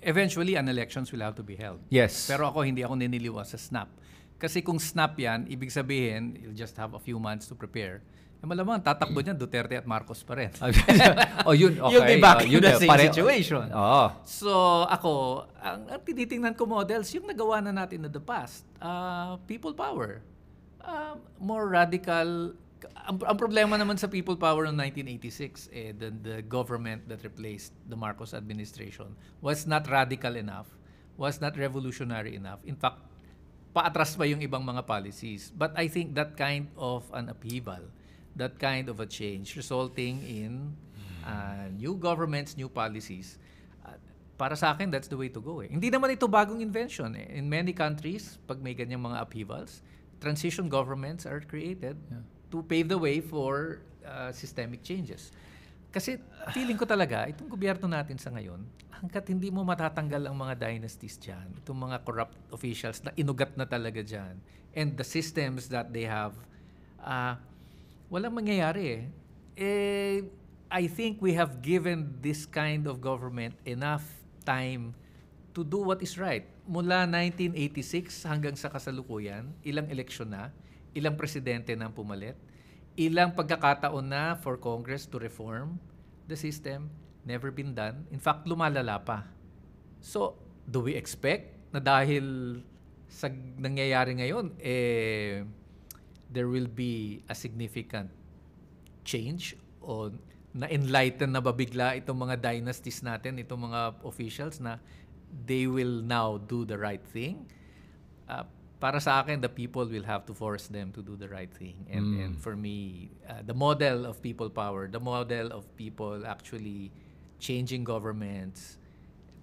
Speaker 2: Eventually, an elections will have to be held.
Speaker 1: Yes.
Speaker 2: Pero hindi ako niniliwa sa snap. Kasi kung snap yan, ibig sabihin, you'll just have a few months to prepare. Malamang tatakbo niyan Duterte at Marcos pa rin.
Speaker 1: Yun, okay.
Speaker 2: You'll be back in the same situation. So ako, ang tinitingnan ko models, yung nagawa na natin in the past. People power. More radical. Ang problema naman sa people power noong 1986, the government that replaced the Marcos administration was not radical enough, was not revolutionary enough. In fact, paatras pa yung ibang mga policies. But I think that kind of an upheaval, that kind of a change resulting in new governments, new policies. Para sa akin, that's the way to go . Hindi naman ito bagong invention . In many countries, pag may ganyang mga upheavals, transition governments are created to pave the way for systemic changes. Kasi feeling ko talaga, itong gobyerno natin sa ngayon, hanggat hindi mo matatanggal ang mga dynasties dyan, itong mga corrupt officials na inugat na talaga dyan, and the systems that they have, walang mangyayari . I think we have given this kind of government enough time to do what is right. Mula 1986 hanggang sa kasalukuyan, ilang eleksyon na, ilang presidente na pumalit, ilang pagkakataon na for Congress to reform the system, never been done. In fact, lumalala pa. So, do we expect na dahil sa nangyayari ngayon, there will be a significant change o na-enlighten na babigla itong mga dynasties natin, itong mga officials na they will now do the right thing? Para sa akin, the people will have to force them to do the right thing. And for me, the model of people power, the model of people actually changing governments,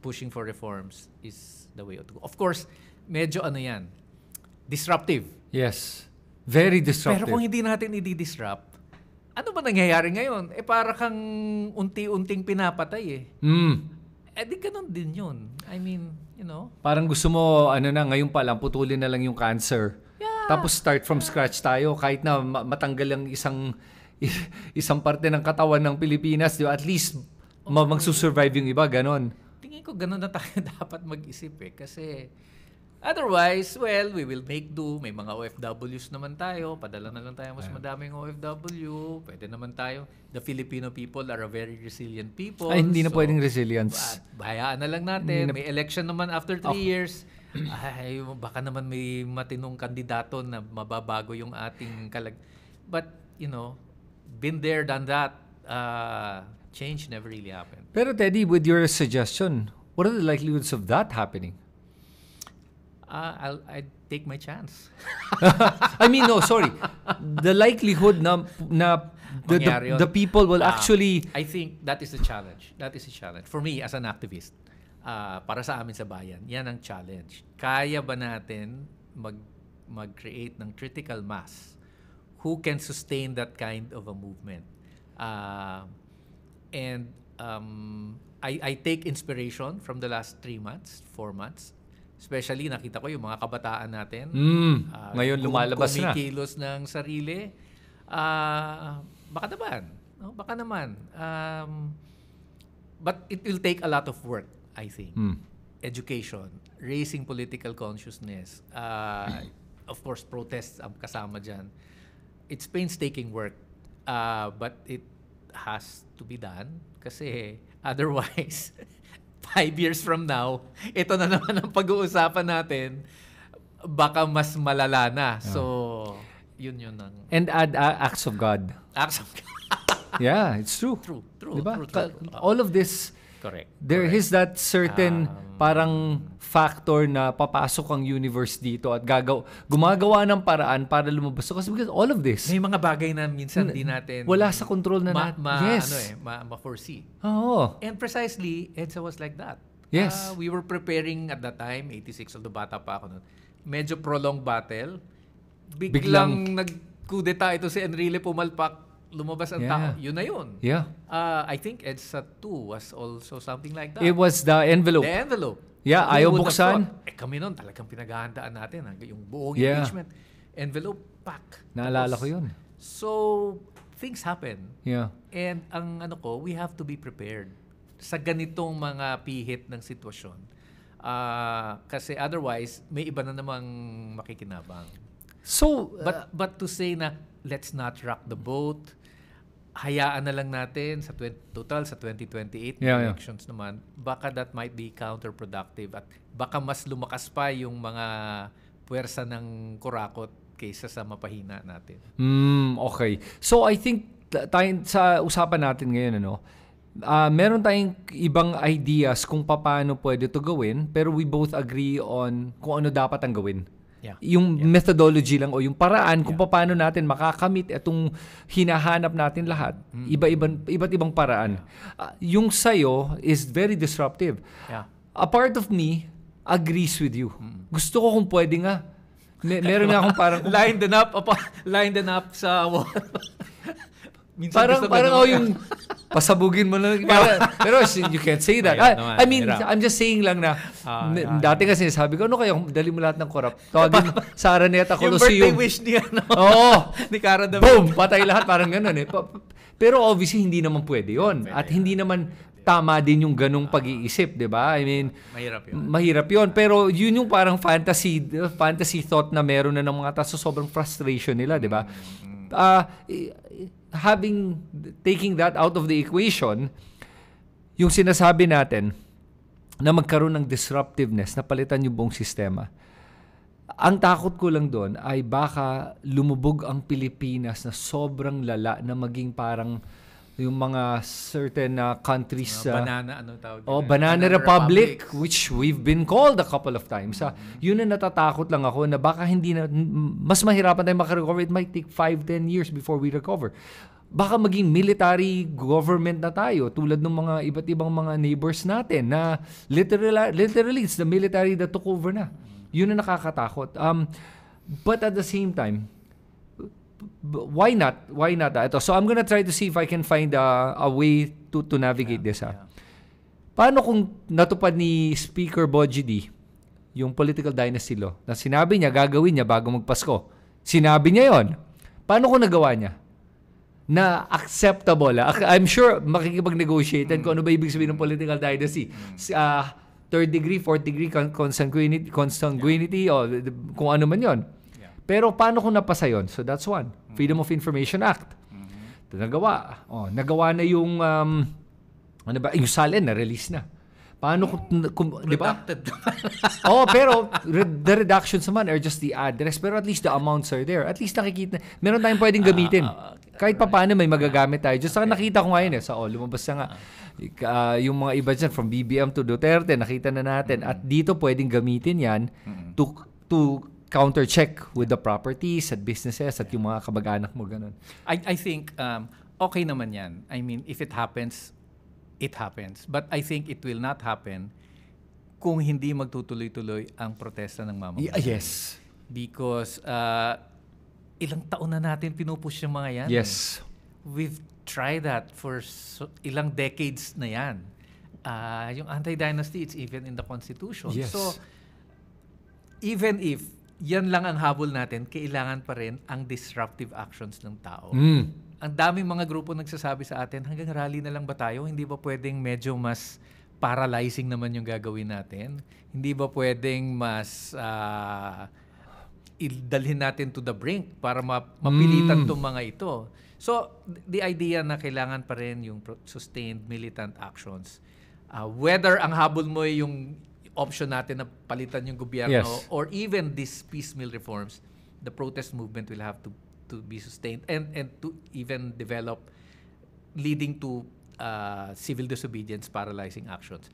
Speaker 2: pushing for reforms is the way to go. Of course, medyo disruptive.
Speaker 1: Yes. Very disruptive.
Speaker 2: Pero kung hindi natin i-disrupt, ano ba nangyayari ngayon? Para kang unti-unting pinapatay . Di ganun din yun. I mean,
Speaker 1: parang gusto mo, ngayon pa lang, putulin na lang yung cancer.
Speaker 2: Yeah.
Speaker 1: Tapos start from scratch tayo, kahit na matanggal ang isang parte ng katawan ng Pilipinas, di ba? At least magsusurvive yung iba, ganon.
Speaker 2: Tingin ko ganun na tayo dapat mag-isip . Kasi otherwise, well, we will make do. May mga OFWs naman tayo. Padala na lang tayo mas madaming OFW. Pwede naman tayo. The Filipino people are a very resilient people.
Speaker 1: Ay, hindi na pwedeng resilience.
Speaker 2: Hayaan na lang natin. May election naman after 3 years. Ay, baka naman may matinong kandidato na mababago yung ating But, been there, done that. Change never really happened.
Speaker 1: Pero Teddy, with your suggestion, what are the likelihoods of that happening?
Speaker 2: I'd take my chance.
Speaker 1: I mean, no, sorry. The likelihood na the people will actually...
Speaker 2: I think that is the challenge. That is a challenge. For me, as an activist, para sa amin sa bayan, yan ang challenge. Kaya ba natin mag-create ng critical mass who can sustain that kind of a movement? I take inspiration from the last 3 months, 4 months. Especially, nakita ko yung mga kabataan natin.
Speaker 1: Ngayon lumalabas na.
Speaker 2: Kumikilos ng sarili. Baka naman. No? Baka naman. But it will take a lot of work. I think. Education, raising political consciousness, of course, protests ang kasama dyan. It's painstaking work, but it has to be done kasi otherwise, 5 years from now, ito na naman ang pag-uusapan natin, baka mas malala na. So, yun ang...
Speaker 1: And add acts of God.
Speaker 2: Acts of God.
Speaker 1: Yeah, it's true.
Speaker 2: True.
Speaker 1: Diba? All of this,
Speaker 2: correct.
Speaker 1: There is that certain parang factor na papasok ang universe dito at gumagawa ng paraan para lumabas. Kasi because all of this,
Speaker 2: may mga bagay na minsan di natin
Speaker 1: wala sa control na natin. Yes.
Speaker 2: Ma-foresee.
Speaker 1: Oo.
Speaker 2: And precisely, EDSA was like that.
Speaker 1: Yes.
Speaker 2: We were preparing at that time, 86, although bata pa ako noon. Medyo prolonged battle. Biglang nag-kudeta ito si Enrile Pumalpak. Lumabas ang tao. Yun na yun.
Speaker 1: Yeah.
Speaker 2: I think EDSA 2 was also something like that.
Speaker 1: It was the envelope.
Speaker 2: The envelope.
Speaker 1: Yeah, ayaw buksan.
Speaker 2: Kami noon talagang pinaghahandaan natin. Yung buong engagement. Envelope pack.
Speaker 1: Naalala ko yun.
Speaker 2: So, things happen.
Speaker 1: Yeah.
Speaker 2: And ang we have to be prepared sa ganitong mga pihit ng sitwasyon. Kasi otherwise, may iba na namang makikinabang.
Speaker 1: So,
Speaker 2: but to say na let's not rock the boat, hayaan na lang natin sa 2028 elections naman, baka that might be counterproductive at baka mas lumakas pa yung mga puwersa ng kurakot kaysa sa mapahina natin.
Speaker 1: Okay. So I think sa usapan natin ngayon, meron tayong ibang ideas kung paano pwede to gawin, pero we both agree on kung ano dapat ang gawin. Yung methodology lang o yung paraan kung paano natin makakamit itong hinahanap natin lahat. Iba't ibang paraan. Yung sayo is very disruptive. A part of me agrees with you. Gusto ko kung pwede nga. Meron nga akong parang...
Speaker 2: Line them up sa wall.
Speaker 1: Parang yung pasabugin mo lang. Pero you can't say that. I mean, I'm just saying lang na dati kasi sabi ko, kaya dali mo lahat ng corrupt? Tawagin sa Araneta Coliseum.
Speaker 2: Yung birthday wish niya, ni Cara David.
Speaker 1: Boom! Patay lahat. Parang ganun eh. Pero obviously, hindi naman pwede yun. At hindi naman tama din yung ganung pag-iisip, di ba? I mean, mahirap yun. Pero yun yung parang fantasy thought na meron na ng mga tao. So sobrang frustration nila, di ba? Taking that out of the equation, yung sinasabi natin na magkaroon ng disruptiveness, na palitan yung buong sistema. Ang takot ko lang doon ay baka lumubog ang Pilipinas na sobrang lala na maging parang yung mga certain countries Banana Republic, which we've been called a couple of times. Yun na natatakot lang ako na baka hindi na mas mahirapan tayong makarecover. It might take 5-10 years before we recover. Baka maging military government na tayo tulad ng mga iba't ibang mga neighbors natin na literally it's the military that took over na. Yun na nakakatakot. But at the same time, why not? Ito. So I'm gonna try to see if I can find a way to navigate this. Paano kung natupad ni Speaker Bogie D yung political dynasty law na sinabi niya gagawin niya bago magpasko? Sinabi niya yon. Paano kung nagawa niya? Na acceptable. I'm sure makikipag-negotiate kung ano ba ibig sabihin ng political dynasty. Third degree, fourth degree consanguinity o kung ano man yon. Pero paano kung napasa yun? So that's one. Freedom of Information Act. Ito nagawa. Nagawa na yung yung SALN na-release na. Paano kung di ba? Pero the reductions naman are just the address. Pero at least the amounts are there. At least nakikita. Meron tayong pwedeng gamitin. Kahit pa paano may magagamit tayo. Just nakita ko ngayon lumabas na nga. Yung mga iba dyan, from BBM to Duterte, nakita na natin. At dito pwedeng gamitin yan to counter-check with the properties at businesses at yung mga kamag-anak mo, ganun.
Speaker 2: I think okay naman yan. I mean, if it happens, it happens. But I think it will not happen kung hindi magtutuloy-tuloy ang protesta ng mamamayan.
Speaker 1: Yes.
Speaker 2: Because ilang taon na natin pinupush yung mga yan.
Speaker 1: Yes.
Speaker 2: We've tried that for ilang decades na yan. Yung anti-dynasty, it's even in the Constitution.
Speaker 1: Yes.
Speaker 2: So, even if yan lang ang habol natin, kailangan pa rin ang disruptive actions ng tao. Ang daming mga grupo nagsasabi sa atin, hanggang rally na lang ba tayo? Hindi ba pwedeng medyo mas paralyzing naman yung gagawin natin? Hindi ba pwedeng mas idalhin natin to the brink para mapilitan itong mga ito? So, the idea na kailangan pa rin yung sustained militant actions. Whether ang habol mo yung option natin na palitan yung gobyerno or even these piecemeal reforms, the protest movement will have to be sustained and to even develop, leading to civil disobedience, paralyzing actions.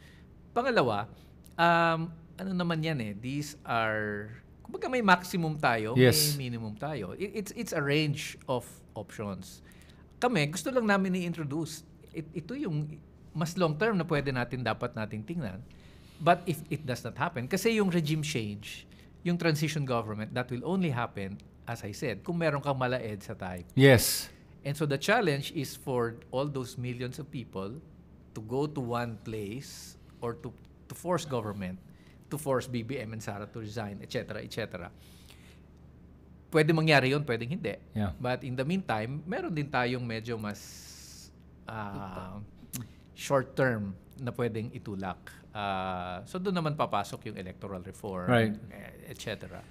Speaker 2: Pangalawa, ano naman yan these are, kumbaga may maximum tayo, may minimum tayo. It's a range of options. Kami, gusto lang namin i-introduce. Ito yung mas long term na dapat nating tingnan. But if it does not happen, kasi yung regime change, yung transition government, that will only happen, as I said, kung meron kang mala-EDSA type.
Speaker 1: Yes.
Speaker 2: And so the challenge is for all those millions of people to go to one place or to force government, to force BBM and Sara to resign, etc., etc. Pwede mangyari yun, pwedeng hindi.
Speaker 1: Yeah.
Speaker 2: But in the meantime, meron din tayong medyo mas short-term na pwedeng itulak. So doon naman papasok yung electoral reform,
Speaker 1: right,
Speaker 2: etc.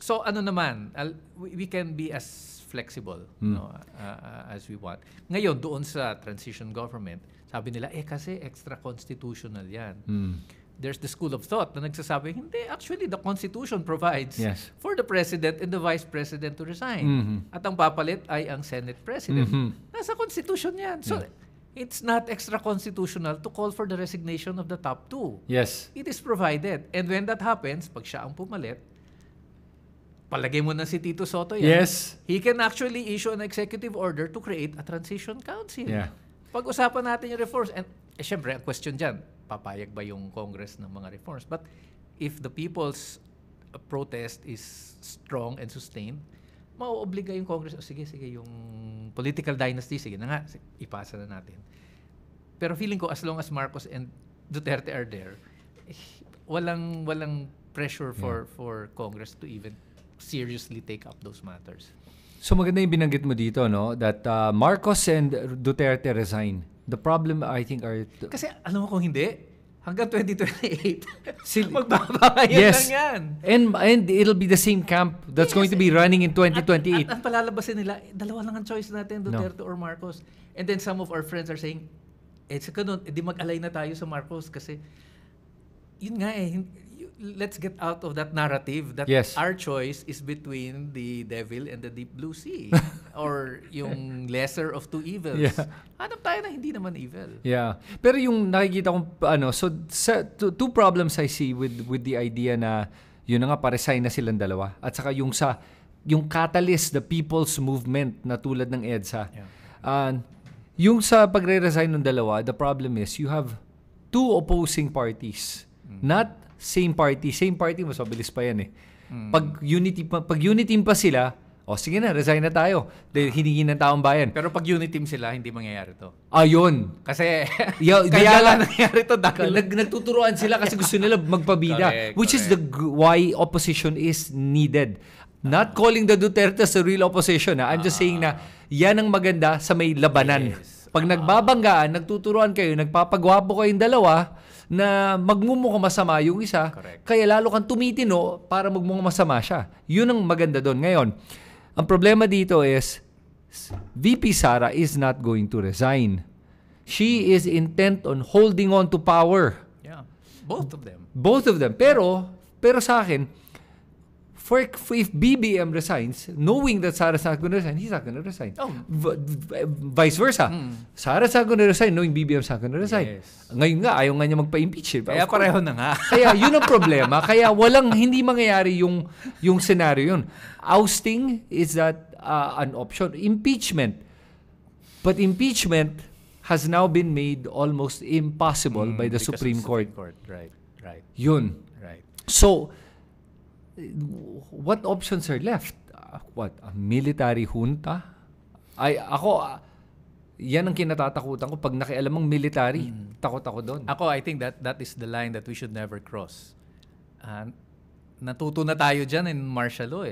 Speaker 2: So ano naman, we can be as flexible as we want. Ngayon, doon sa transition government, sabi nila, kasi extra-constitutional yan. There's the school of thought na nagsasabi, hindi, actually, the Constitution provides for the President and the Vice President to resign. At ang papalit ay ang Senate President. Nasa Constitution yan. So, it's not extra-constitutional to call for the resignation of the top two.
Speaker 1: Yes.
Speaker 2: It is provided. And when that happens, pag siya ang pumalit, palagay mo na si Tito Soto yan.
Speaker 1: Yes.
Speaker 2: He can actually issue an executive order to create a transition council.
Speaker 1: Yeah.
Speaker 2: Pag-usapan natin yung reforms. And syempre, ang question dyan, papayag ba yung Congress ng mga reforms? But if the people's protest is strong and sustained, mauobliga yung Congress, sige, yung political dynasty, sige na nga, ipasa na natin. Pero feeling ko, as long as Marcos and Duterte are there, walang pressure for Congress to even seriously take up those matters.
Speaker 1: So maganda yung binanggit mo dito, no? That Marcos and Duterte resign. The problem, I think, are...
Speaker 2: Kasi alam mo kung hindi, hanggang 2028, magbabayan lang yan.
Speaker 1: And it'll be the same camp that's going to be running in 2028.
Speaker 2: At ang palalabasin nila, dalawa lang ang choice natin, Duterte or Marcos. And then some of our friends are saying, sa ganun, di mag-alay na tayo sa Marcos kasi yun nga let's get out of that narrative that our choice is between the devil and the deep blue sea or yung lesser of two evils. Hanap tayo na hindi naman evil.
Speaker 1: Yeah. Pero yung nakikita kong so two problems I see with the idea na yun na nga pa-resign na silang dalawa at saka yung catalyst, the people's movement na tulad ng EDSA. Yung sa pagre-resign ng dalawa, the problem is you have two opposing parties. Not same party, mas mabilis pa yan Pag unity team pa sila, sige na, resign na tayo. Dahil hiningi ng taong bayan.
Speaker 2: Pero pag unity team sila, hindi mangyayari to.
Speaker 1: Ayun.
Speaker 2: Kasi, kaya lang nangyayari to dahil
Speaker 1: nagtuturuan sila kasi gusto nila magpabida. Which is why opposition is needed. Not calling the Duterte as a real opposition. I'm just saying na yan ang maganda sa may labanan. Pag nagbabanggaan, nagtuturuan kayo, nagpapagwapo kayong dalawa, na magmumukhang masama yung isa, kaya lalo kang tumitino para magmumukhang masama siya. Yun ang maganda doon. Ngayon, ang problema dito is, VP Sara is not going to resign. She is intent on holding on to power.
Speaker 2: Yeah, both of them.
Speaker 1: Both of them. Pero sa akin, if BBM resigns, knowing that Sara's not going to resign, he's not going to resign. Vice versa. Sara's not going to resign, knowing BBM's not going to resign. Ngayon nga, ayaw nga niya magpa-impeach.
Speaker 2: Kaya pareho na nga.
Speaker 1: Kaya yun ang problema. Kaya hindi mangyayari yung scenario yun. Ousting is that an option. Impeachment. But impeachment has now been made almost impossible by the Supreme Court.
Speaker 2: Right.
Speaker 1: Yun.
Speaker 2: Right.
Speaker 1: So, what options are left? A military junta? Yan ang kinatatakutan ko. Pag nakialam ang military, takot ako doon.
Speaker 2: I think that is the line that we should never cross. Natuto na tayo dyan in martial law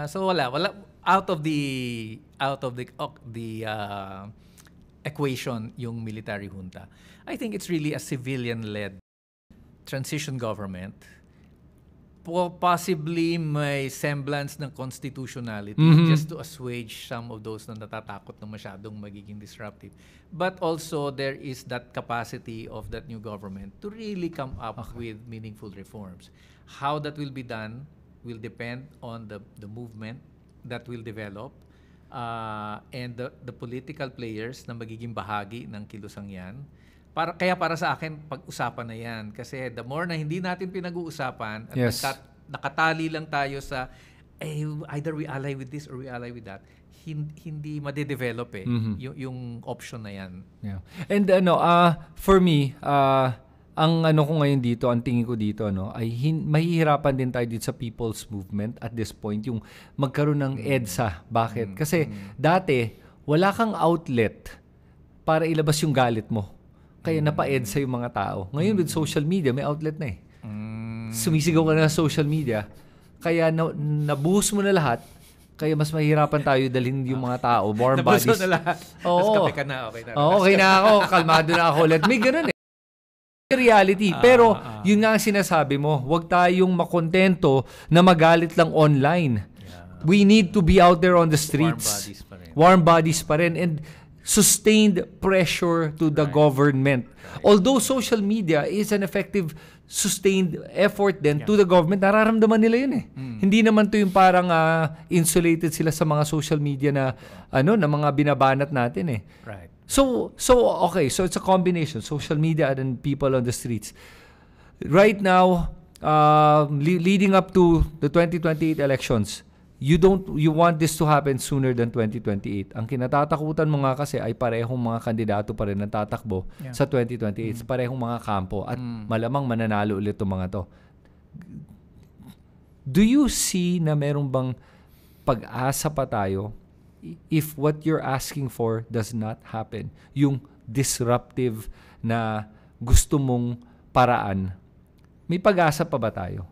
Speaker 2: So wala. Out of the equation yung military junta. I think it's really a civilian-led transition government. Possibly may semblance ng constitutionality just to assuage some of those na natatakot na masyadong magiging disruptive. But also, there is that capacity of that new government to really come up with meaningful reforms. How that will be done will depend on the movement that will develop and the political players na magiging bahagi ng kilusang yan. Kaya para sa akin, pag-usapan na yan. Kasi the more na hindi natin pinag-uusapan at nakatali lang tayo sa either we ally with this or we ally with that, hindi madedevelop yung option na yan.
Speaker 1: Yeah. And for me, ang ko ngayon dito, ang tingin ko dito ay mahihirapan din tayo dito sa people's movement at this point, yung magkaroon ng EDSA. Bakit? Kasi dati wala kang outlet para ilabas yung galit mo. Kaya napa-EDSA yung mga tao. Ngayon with social media, may outlet na eh. Sumisigaw ka na sa social media. Kaya nabuhos mo na lahat. Kaya mas mahirapan tayo dalhin yung mga tao. Warm bodies.
Speaker 2: Nabuhos mo na lahat. Tapos kape ka na. Okay na.
Speaker 1: Okay na ako. Kalmado na ako ulit. May ganun eh. Reality. Pero yun nga ang sinasabi mo. Huwag tayong makontento na magalit lang online. Yeah. We need to be out there on the streets. Warm bodies pa rin. And sustained pressure to the government. Although social media is an effective sustained effort then to the government, nararamdaman nila yun eh. Hindi naman to yung parang insulated sila sa mga social media na na mga binabanat natin eh.
Speaker 2: Right.
Speaker 1: So it's a combination, social media and people on the streets. Right now, leading up to the 2028 elections, you want this to happen sooner than 2028. Ang kinatatakutan mo nga kasi ay parehong mga kandidato pa rin ang tatakbo sa 2028, parehong mga kampo at malamang mananalo ulit itong mga to. Do you see na merong bang pag-asa pa tayo if what you're asking for does not happen? Yung disruptive na gusto mong paraan, may pag-asa pa ba tayo?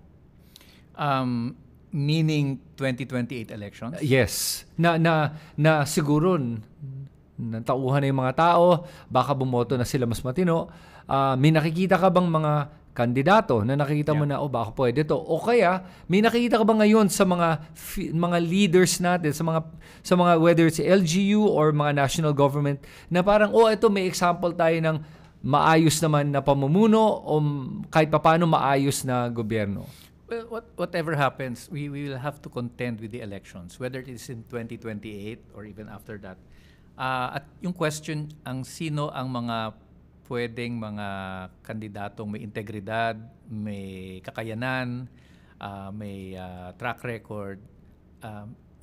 Speaker 2: Meaning 2028 elections?
Speaker 1: Yes. Na siguro natauhan na yung mga tao, baka bumoto na sila mas matino. May nakikita ka bang mga kandidato na nakikita mo na baka pwede to? O kaya may nakikita ka ba ngayon sa mga leaders natin sa mga whether it's LGU or mga national government na parang ito may example tayo ng maayos naman na pamumuno o kahit papaano maayos na gobyerno?
Speaker 2: Well, whatever happens, we will have to contend with the elections, whether it is in 2028 or even after that. At yung question, sino ang mga pwedeng mga kandidatong may integridad, may kakayanan, may track record,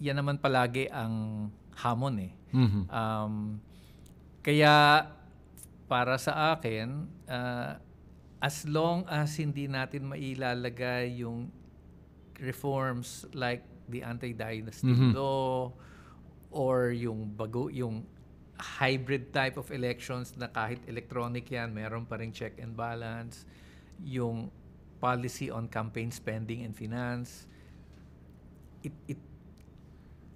Speaker 2: yan naman palagi ang hamon eh. Kaya para sa akin, as long as hindi natin mailalagay yung reforms like the anti-dynasty law or yung hybrid type of elections na kahit electronic yan, meron pa ring check and balance, yung policy on campaign spending and finance.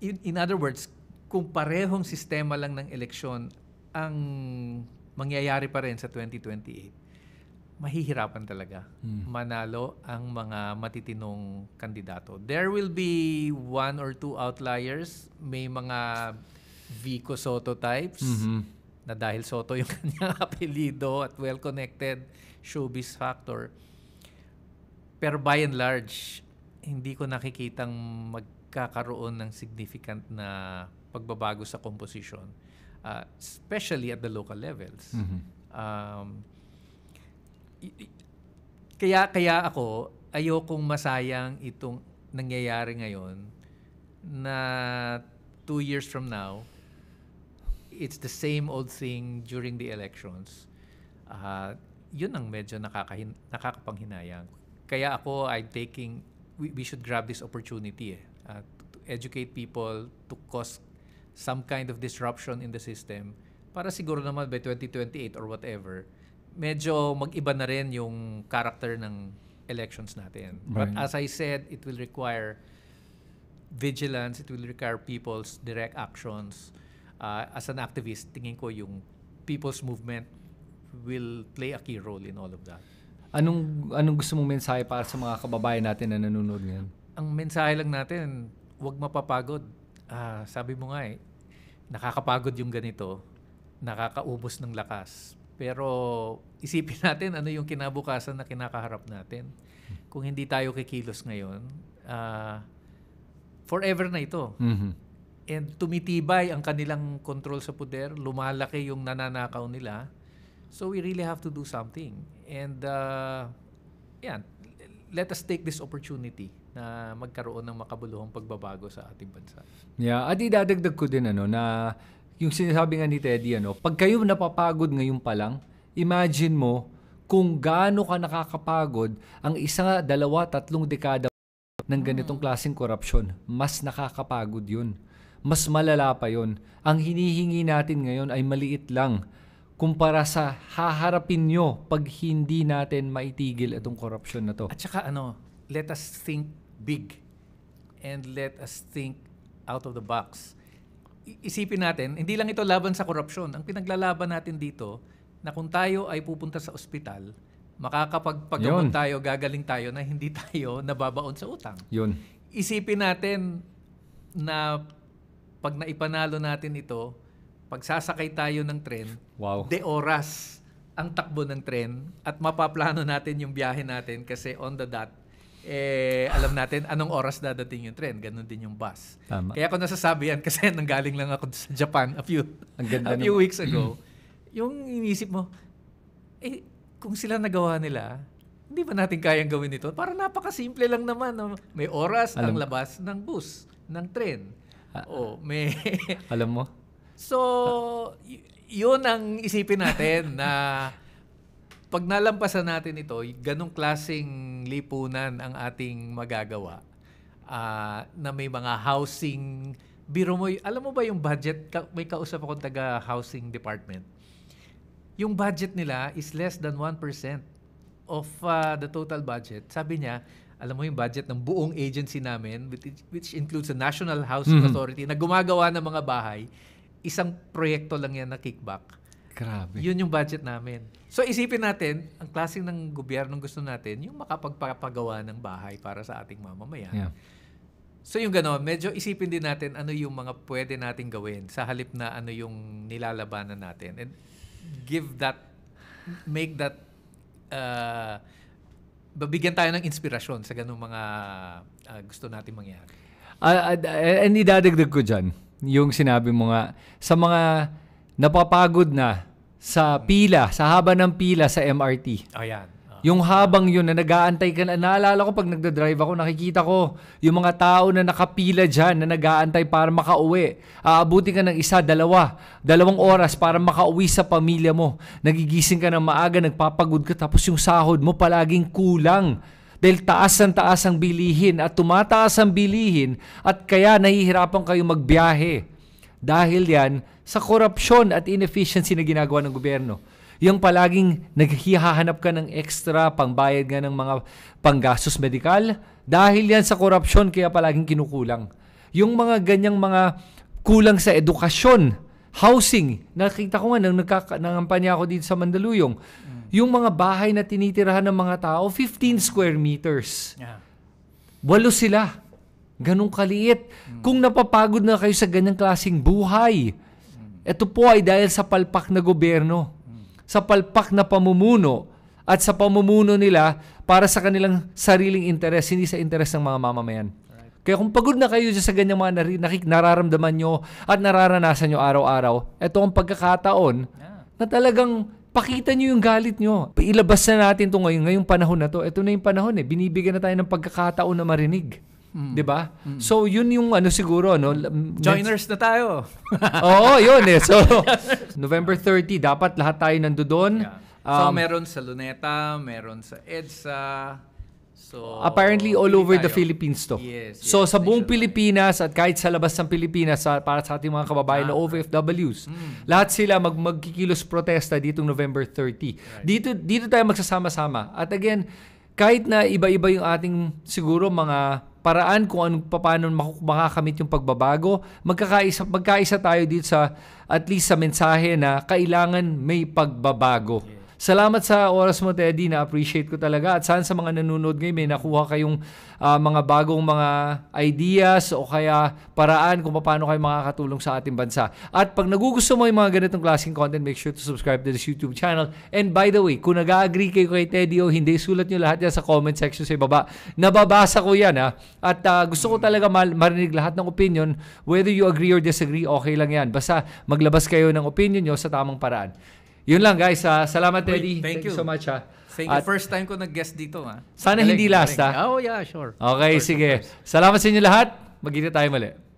Speaker 2: In other words, kung parehong sistema lang ng eleksyon ang mangyayari pa rin sa 2028, mahihirapan talaga manalo ang mga matitinong kandidato. There will be one or two outliers. May mga Vico Soto types na dahil Soto yung kanyang apelido at well-connected showbiz factor. Pero by and large, hindi ko nakikitang magkakaroon ng significant na pagbabago sa composition, especially at the local levels. Kaya ako, ayokong masayang itong nangyayari ngayon na 2 years from now, it's the same old thing during the elections. Yun ang medyo nakakapanghinayang. Kaya ako, we should grab this opportunity to educate people, to cause some kind of disruption in the system para siguro naman by 2028 or whatever, medyo mag-iba na rin yung character ng elections natin. Right. But as I said, it will require vigilance, it will require people's direct actions. As an activist, tingin ko yung people's movement will play a key role in all of that.
Speaker 1: Anong gusto mong mensahe para sa mga kababayan natin na nanonood ngayon?
Speaker 2: Ang mensahe lang natin, huwag mapapagod. Sabi mo nga nakakapagod yung ganito, nakakaubos ng lakas. Pero isipin natin ano yung kinabukasan na kinakaharap natin. Kung hindi tayo kikilos ngayon, forever na ito.
Speaker 1: Mm-hmm.
Speaker 2: And tumitibay ang kanilang control sa poder, lumalaki yung nananakaw nila. So we really have to do something. And let us take this opportunity na magkaroon ng makabuluhang pagbabago sa ating bansa.
Speaker 1: Yeah, at idadagdag ko din na yung sinasabi nga ni Teddy, pag kayo napapagod ngayon pa lang, imagine mo kung gaano ka nakakapagod ang 1, 2, 3 dekada ng ganitong klaseng korupsyon. Mas nakakapagod yun. Mas malala pa yun. Ang hinihingi natin ngayon ay maliit lang kumpara sa haharapin nyo pag hindi natin maitigil itong korupsyon na to.
Speaker 2: At saka let us think big and let us think out of the box. Isipin natin, hindi lang ito laban sa korupsyon. Ang pinaglalaban natin dito, na kung tayo ay pupunta sa ospital, makakapagpagamot tayo, gagaling tayo na hindi tayo nababaon sa utang.
Speaker 1: Yun.
Speaker 2: Isipin natin na pag naipanalo natin ito, pag sasakay tayo ng tren, de oras ang takbo ng tren at mapaplano natin yung biyahe natin kasi on the dot, alam natin anong oras dadating yung tren. Ganon din yung bus.
Speaker 1: Tama.
Speaker 2: Kaya ako nasasabi yan kasi nanggaling lang ako sa Japan a few weeks ago. Yung inisip mo, kung sila nagawa nila, hindi ba natin kayang gawin ito? Para napakasimple lang naman. No? May oras ang labas ng bus, ng tren.
Speaker 1: Alam mo?
Speaker 2: So, yun ang isipin natin na pag nalampasan natin ito, ganong klaseng lipunan ang ating magagawa na may mga housing. Biro mo, alam mo ba yung budget? May kausap akong taga-housing department. Yung budget nila is less than 1% of the total budget. Sabi niya, alam mo yung budget ng buong agency namin, which includes the National Housing Authority, na gumagawa ng mga bahay, isang proyekto lang yan na kickback.
Speaker 1: Grabe.
Speaker 2: Yun yung budget namin. So isipin natin, ang klaseng ng gobyernong gusto natin, yung makapagpagawa ng bahay para sa ating mamamayan.
Speaker 1: Yeah.
Speaker 2: So yung gano'n, medyo isipin din natin ano yung mga pwede nating gawin sa halip na ano yung nilalabanan natin. And make that, babigyan tayo ng inspirasyon sa ganung mga gusto natin mangyari.
Speaker 1: And idadagdag ko dyan, yung sinabi mo nga, sa mga napapagod na sa pila, sa haba ng pila sa MRT.
Speaker 2: Ayan.
Speaker 1: Yung habang yun na nag-aantay ka na, naalala ko pag nagdadrive ako, nakikita ko yung mga tao na nakapila dyan, na nag-aantay para makauwi. Aabuti ka ng 1, 2 oras para makauwi sa pamilya mo. Nagigising ka ng maaga, nagpapagod ka, tapos yung sahod mo palaging kulang. Dahil taas ang bilihin at tumataas ang bilihin at kaya nahihirapan kayo magbiyahe. Dahil yan sa korupsyon at inefficiency na ginagawa ng gobyerno. Yung palaging naghihahanap ka ng extra pangbayad nga ng mga panggastos medikal, dahil yan sa korupsyon kaya palaging kinukulang. Yung mga ganyang mga kulang sa edukasyon, housing, nakita ko nga nang nangampanya ako dito sa Mandaluyong, yung mga bahay na tinitirahan ng mga tao, 15 square meters. 8 sila. Ganong kaliit. Kung napapagod na kayo sa ganyang klaseng buhay, ito po ay dahil sa palpak na gobyerno, sa palpak na pamumuno, at sa pamumuno nila para sa kanilang sariling interes, hindi sa interes ng mga mamamayan. Kaya kung pagod na kayo sa ganyang mga nararamdaman nyo at nararanasan nyo araw-araw, ito ang pagkakataon na talagang pakita nyo yung galit nyo. Ilabas na natin ito ngayong panahon na to. Ito na yung panahon Binibigyan na tayo ng pagkakataon na marinig. Diba? So, yun yung siguro,
Speaker 2: joiners na tayo.
Speaker 1: Oo, yun So, November 30, dapat lahat tayo nandoon.
Speaker 2: So, meron sa Luneta, meron sa EDSA. So,
Speaker 1: apparently, all over the Philippines to.
Speaker 2: Yes,
Speaker 1: so, sa buong Pilipinas at kahit sa labas ng Pilipinas, para sa ating mga kababayan na OFWs, lahat sila magkikilos protesta ditong November 30. Right. Dito tayo magsasama-sama. At again, kahit na iba-iba yung ating siguro mga paraan kung paano makakamit yung pagbabago. Magkaisa tayo dito sa, at least sa mensahe na kailangan may pagbabago. Salamat sa oras mo, Teddy. Na-appreciate ko talaga. At sana sa mga nanonood ngayon, may nakuha kayong mga bagong mga ideas o kaya paraan kung paano kayo makakatulong sa ating bansa. At pag nagugusto mo yung mga ganitong klaseng content, make sure to subscribe to this YouTube channel. And by the way, kung nag-agree kayo kay Teddy o hindi, sulat nyo lahat yan sa comment section sa ibaba. Nababasa ko yan, ha? At gusto ko talaga marinig lahat ng opinion. Whether you agree or disagree, okay lang yan. Basta maglabas kayo ng opinion nyo sa tamang paraan. Yun lang, guys. Salamat, Teddy.
Speaker 2: Thank you
Speaker 1: so much, ha.
Speaker 2: Thank you. First time ko nag-guest dito, ha.
Speaker 1: Sana hindi last, ha.
Speaker 2: Oh, yeah, sure.
Speaker 1: Okay, sige. Salamat sa inyo lahat. Magkita tayo muli.